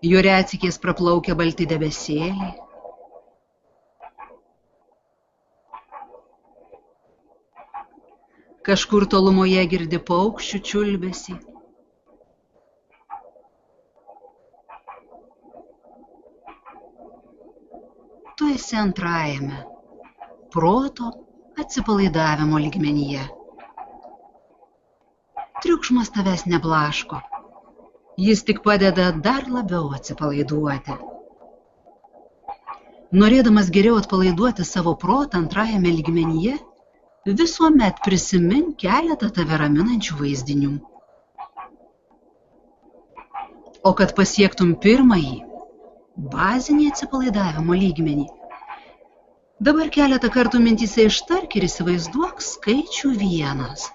Jo retsykiais praplaukia balti debesėliai. Kažkur tolumoje girdi paukščių čiulbesį. Tu esi antrajame proto atsipalaidavimo lygmenyje. Triukšmas tavęs neblaško. Jis tik padeda dar labiau atsipalaiduoti. Norėdamas geriau atpalaiduoti savo protą antrajame lygmenyje, visuomet prisimink keletą tave raminančių vaizdinių. O kad pasiektum pirmąjį, bazinį atsipalaidavimo lygmenį, dabar keletą kartų mintyse ištark ir įsivaizduok skaičių 1.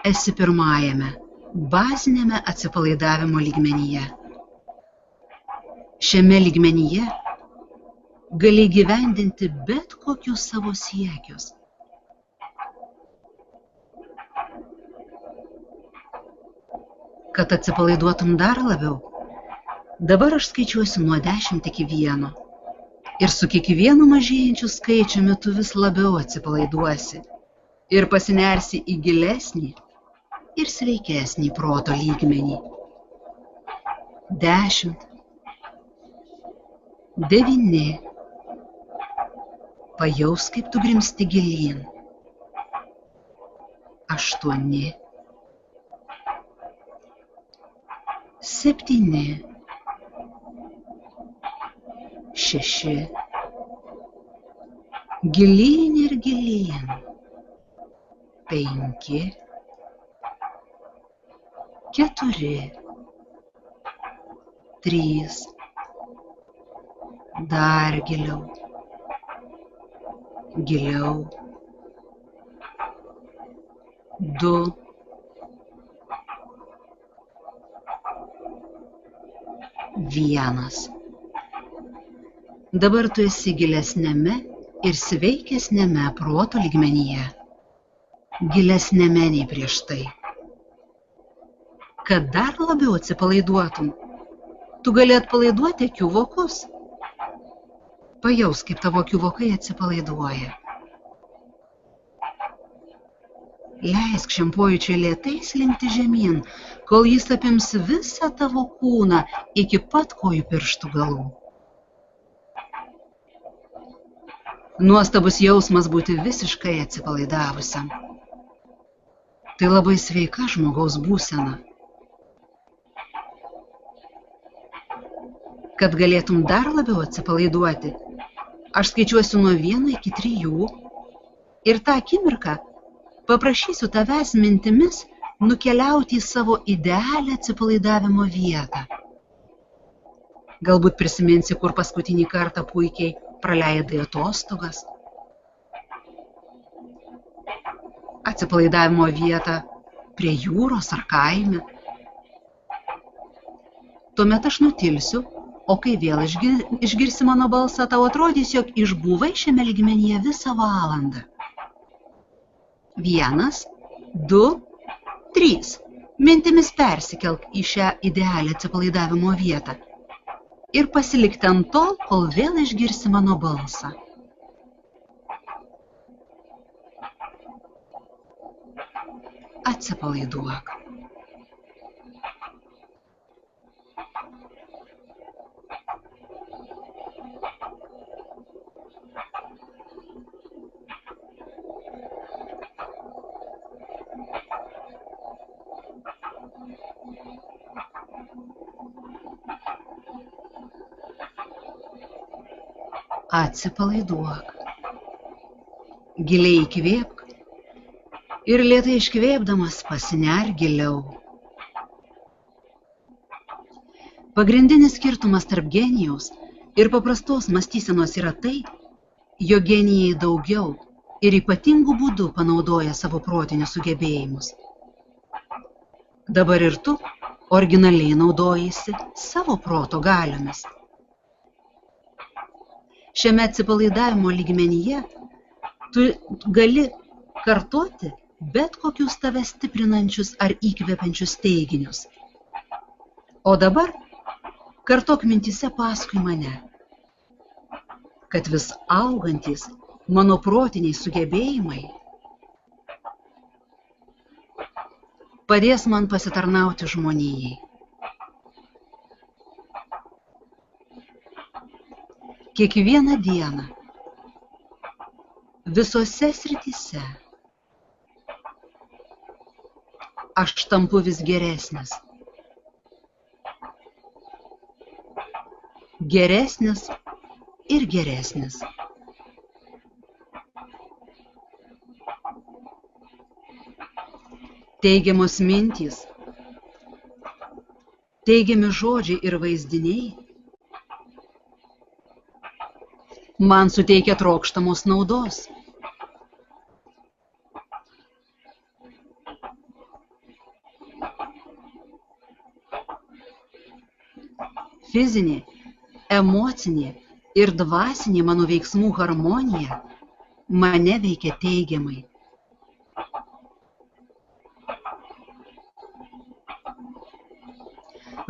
Esi pirmajame, bazinėme atsipalaidavimo lygmenyje. Šiame lygmenyje gali įgyvendinti bet kokius savo siekius. Kad atsipalaiduotum dar labiau, dabar aš skaičiuosiu nuo 10 iki 1. Ir su kiekvienu mažėjančiu skaičiumi tu vis labiau atsipalaiduosi ir pasinersi į gilesnį ir sveikesnį proto lygmenį. 10, 9. Pajaus, kaip tu grimsti gilyn. 8, 7, 6. Gilyn ir gilyn. 5, 4, 3. Dar giliau. Giliau. 2. 1. Dabar tu esi gilesnėme ir sveikesnėme proto lygmenyje. Gilesnėme nei prieš tai. Kad dar labiau atsipalaiduotum, tu gali atpalaiduoti akių vokus. Pajaus, kaip tavo akių vokai atsipalaiduoja. Leisk šiam pojūčiui lėtai slinkti žemyn, kol jis apims visą tavo kūną iki pat kojų pirštų galų. Nuostabus jausmas būti visiškai atsipalaidavusiam. Tai labai sveika žmogaus būsena. Kad galėtum dar labiau atsipalaiduoti, aš skaičiuosiu nuo 1 iki 3 ir tą akimirką paprašysiu tavęs mintimis nukeliauti į savo idealią atsipalaidavimo vietą. Galbūt prisiminsi, kur paskutinį kartą puikiai praleidai atostogas. Atsipalaidavimo vietą prie jūros ar kaime. Tuomet aš nutilsiu, o kai vėl išgirsi mano balsą, tau atrodys, jog išbuvai šiame lygmenyje visą valandą. 1, 2, 3. Mintimis persikelk į šią idealią atsipalaidavimo vietą ir pasilik ten tol, kol vėl išgirsi mano balsą. Atsipalaiduok. atsipalaiduok. Giliai įkvėpk ir lėtai iškvėpdamas pasinerk giliau. Pagrindinis skirtumas tarp genijaus ir paprastos mąstysenos yra tai, jog genijai daugiau ir ypatingų būdų panaudoja savo protinius sugebėjimus. Dabar ir tu originaliai naudojasi savo proto galiomis. Šiame atsipalaidavimo lygmenyje tu gali kartoti bet kokius tave stiprinančius ar įkvepiančius teiginius. O dabar kartok mintyse paskui mane, kad vis augantys mano protiniai sugebėjimai padės man pasitarnauti žmonijai. Kiekvieną dieną, visose srityse, aš tampu vis geresnis. Geresnis ir geresnis. Teigiamos mintys, teigiami žodžiai ir vaizdiniai man suteikia trokštamos naudos. Fizinė, emocinė ir dvasinė mano veiksmų harmonija mane veikia teigiamai.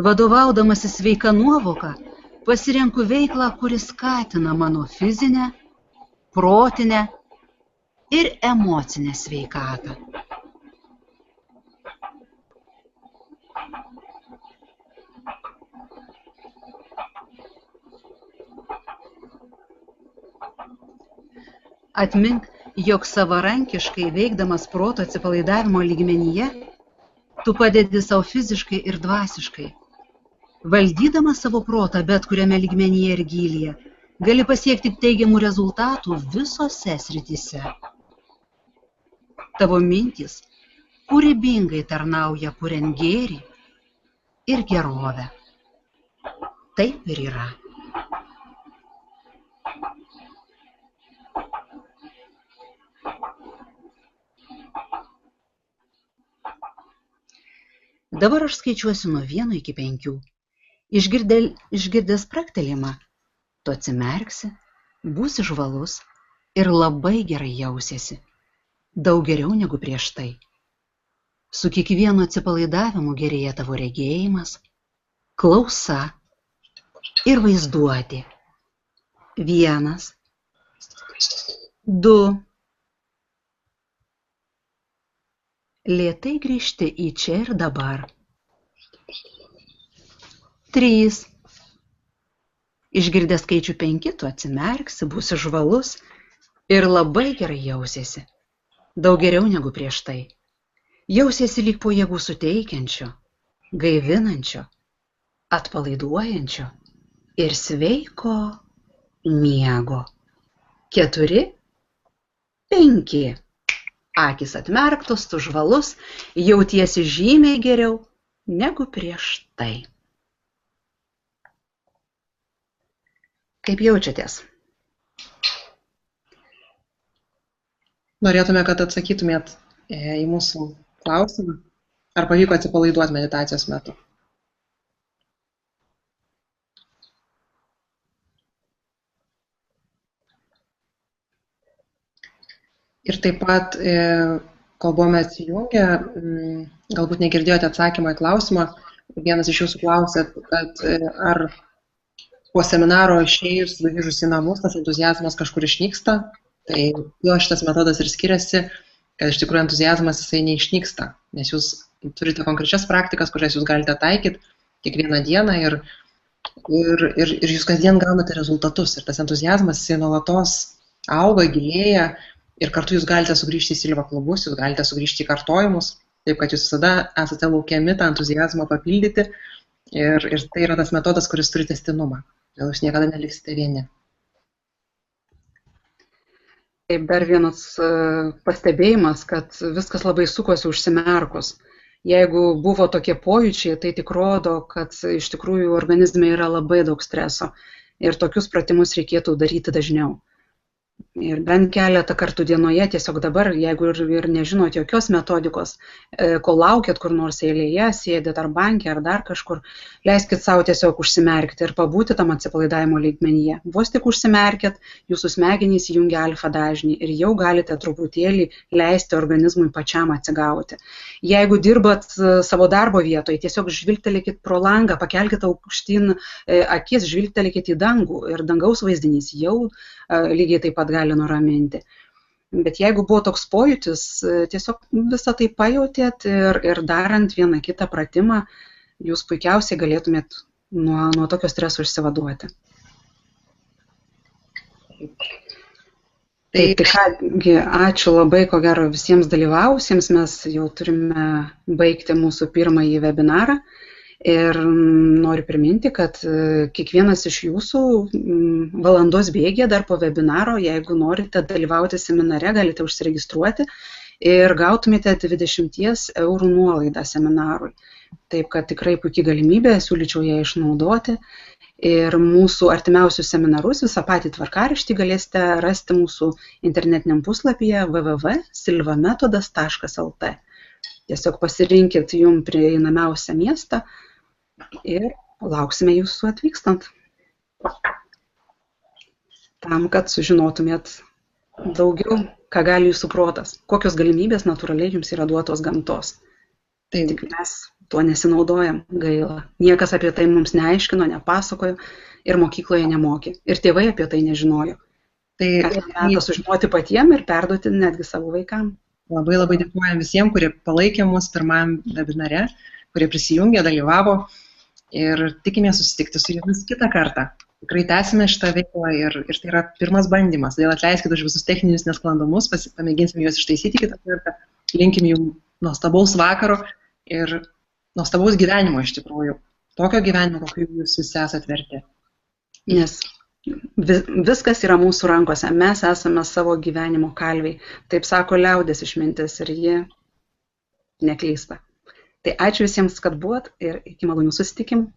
Vadovaudamasi sveika nuovoka, pasirenku veiklą, kuri skatina mano fizinę, protinę ir emocinę sveikatą. Atmink, jog savarankiškai veikdamas proto atsipalaidavimo lygmenyje, tu padedi savo fiziškai ir dvasiškai. Valdydamas savo protą bet kuriame lygmenyje ir gylyje, gali pasiekti teigiamų rezultatų visose srityse. Tavo mintys kūrybingai tarnauja kuriant gėrį ir gerovę. Taip ir yra. Dabar aš skaičiuosiu nuo 1 iki 5. Išgirdęs spragtelėjimą, tu atsimerksi, būsi žvalus ir labai gerai jausiesi. Daug geriau negu prieš tai. Su kiekvienu atsipalaidavimu gerėja tavo regėjimas, klausa ir vaizduotė. 1, 2. Lėtai grįžti į čia ir dabar. 3. Išgirdęs skaičių 5, tu atsimerksi, būsi žvalus ir labai gerai jausiesi. Daug geriau negu prieš tai. Jausiesi lyg po jėgų suteikiančio, gaivinančio, atpalaiduojančio ir sveiko miego. 4, 5. Akys atmerktos, tu žvalus, jautiesi žymiai geriau negu prieš tai. Kaip jaučiatės? Norėtume, kad atsakytumėt į mūsų klausimą. Ar pavyko atsipalaiduoti meditacijos metu? Ir taip pat, kol buvome atsijungę, galbūt negirdėjote atsakymą į klausimą. Vienas iš jūsų klausė, kad ar po seminaro išėjus, grįžus į namus, tas entuziazmas kažkur išnyksta. Tai jo šitas metodas ir skiriasi, kad iš tikrųjų entuziazmas jisai neišnyksta, nes jūs turite konkrečias praktikas, kurias jūs galite taikyti kiekvieną dieną ir jūs kasdien gaunate rezultatus. Ir tas entuziazmas jisai nuolatos auga, gilėja ir kartu jūs galite sugrįžti į Silva klubus, jūs galite sugrįžti į kartojimus, taip kad jūs visada esate laukiami tą entuziazmą papildyti ir tai yra tas metodas, kuris turi testinumą. Todėl jūs niekada neliksite vieni. Taip, dar vienas pastebėjimas, kad viskas labai sukosi užsimerkus. Jeigu buvo tokie pojūčiai, tai tik rodo, kad iš tikrųjų organizme yra labai daug streso ir tokius pratimus reikėtų daryti dažniau. Ir bent keletą kartų dienoje, tiesiog dabar, jeigu ir nežinot jokios metodikos, kol laukiat kur nors eilėje, sėdėt ar banke, ar dar kažkur, leiskit savo tiesiog užsimerkti ir pabūti tam atsipalaidavimo lygmenyje. Vos tik užsimerkėt, jūsų smegenys įjungia alfa dažnį ir jau galite truputėlį leisti organizmui pačiam atsigauti. Jeigu dirbat savo darbo vietoje, tiesiog žvilgtelėkit pro langą, pakelkite aukštyn akis, žvilgtelėkit į dangų ir dangaus vaizdinys jau lygiai taip pat gali nuraminti. Bet jeigu buvo toks pojūtis, tiesiog visą tai pajautėt ir darant vieną kitą pratimą, jūs puikiausiai galėtumėt nuo tokio streso išsivaduoti. Tai kągi, ačiū labai, ko gero, visiems dalyvausiems. Mes jau turime baigti mūsų pirmąjį webinarą. Ir noriu priminti, kad kiekvienas iš jūsų valandos bėgyje dar po webinaro, jeigu norite dalyvauti seminare, galite užsiregistruoti ir gautumėte 20 € nuolaidą seminarui. Taip, kad tikrai puikiai galimybė, siūlyčiau ją išnaudoti. Ir mūsų artimiausius seminarus, visą patį tvarkaraštį galėsite rasti mūsų internetiniam puslapyje www.silvametodas.lt. Tiesiog pasirinkit jums prieinamiausią miestą ir lauksime jūsų atvykstant. Tam, kad sužinotumėt daugiau, ką gali jūsų protas, kokios galimybės natūraliai jums yra duotos gamtos. Tai tik mes tuo nesinaudojam, gaila. Niekas apie tai mums neaiškino, nepasakojo ir mokykloje nemokė. Ir tėvai apie tai nežinojo. Tai metas sužinoti patiem ir perduoti netgi savo vaikam. Labai labai dėkojam visiems, kurie palaikė mus pirmam webinare, kurie prisijungė, dalyvavo ir tikimės susitikti su jumis kitą kartą. Tikrai tęsime šitą veiklą ir tai yra pirmas bandymas. Todėl atleiskite už visus techninius nesklandumus, pamėginsim juos ištaisyti kitą kartą. Linkim jums nuostabaus vakaro ir nuostabaus gyvenimo iš tikrųjų. Tokio gyvenimo, kokio jūs visi esat verti. Nes viskas yra mūsų rankose, mes esame savo gyvenimo kalviai. Taip sako liaudės išmintis ir ji neklysta. Tai ačiū visiems, kad buvot ir iki malonių susitikimų.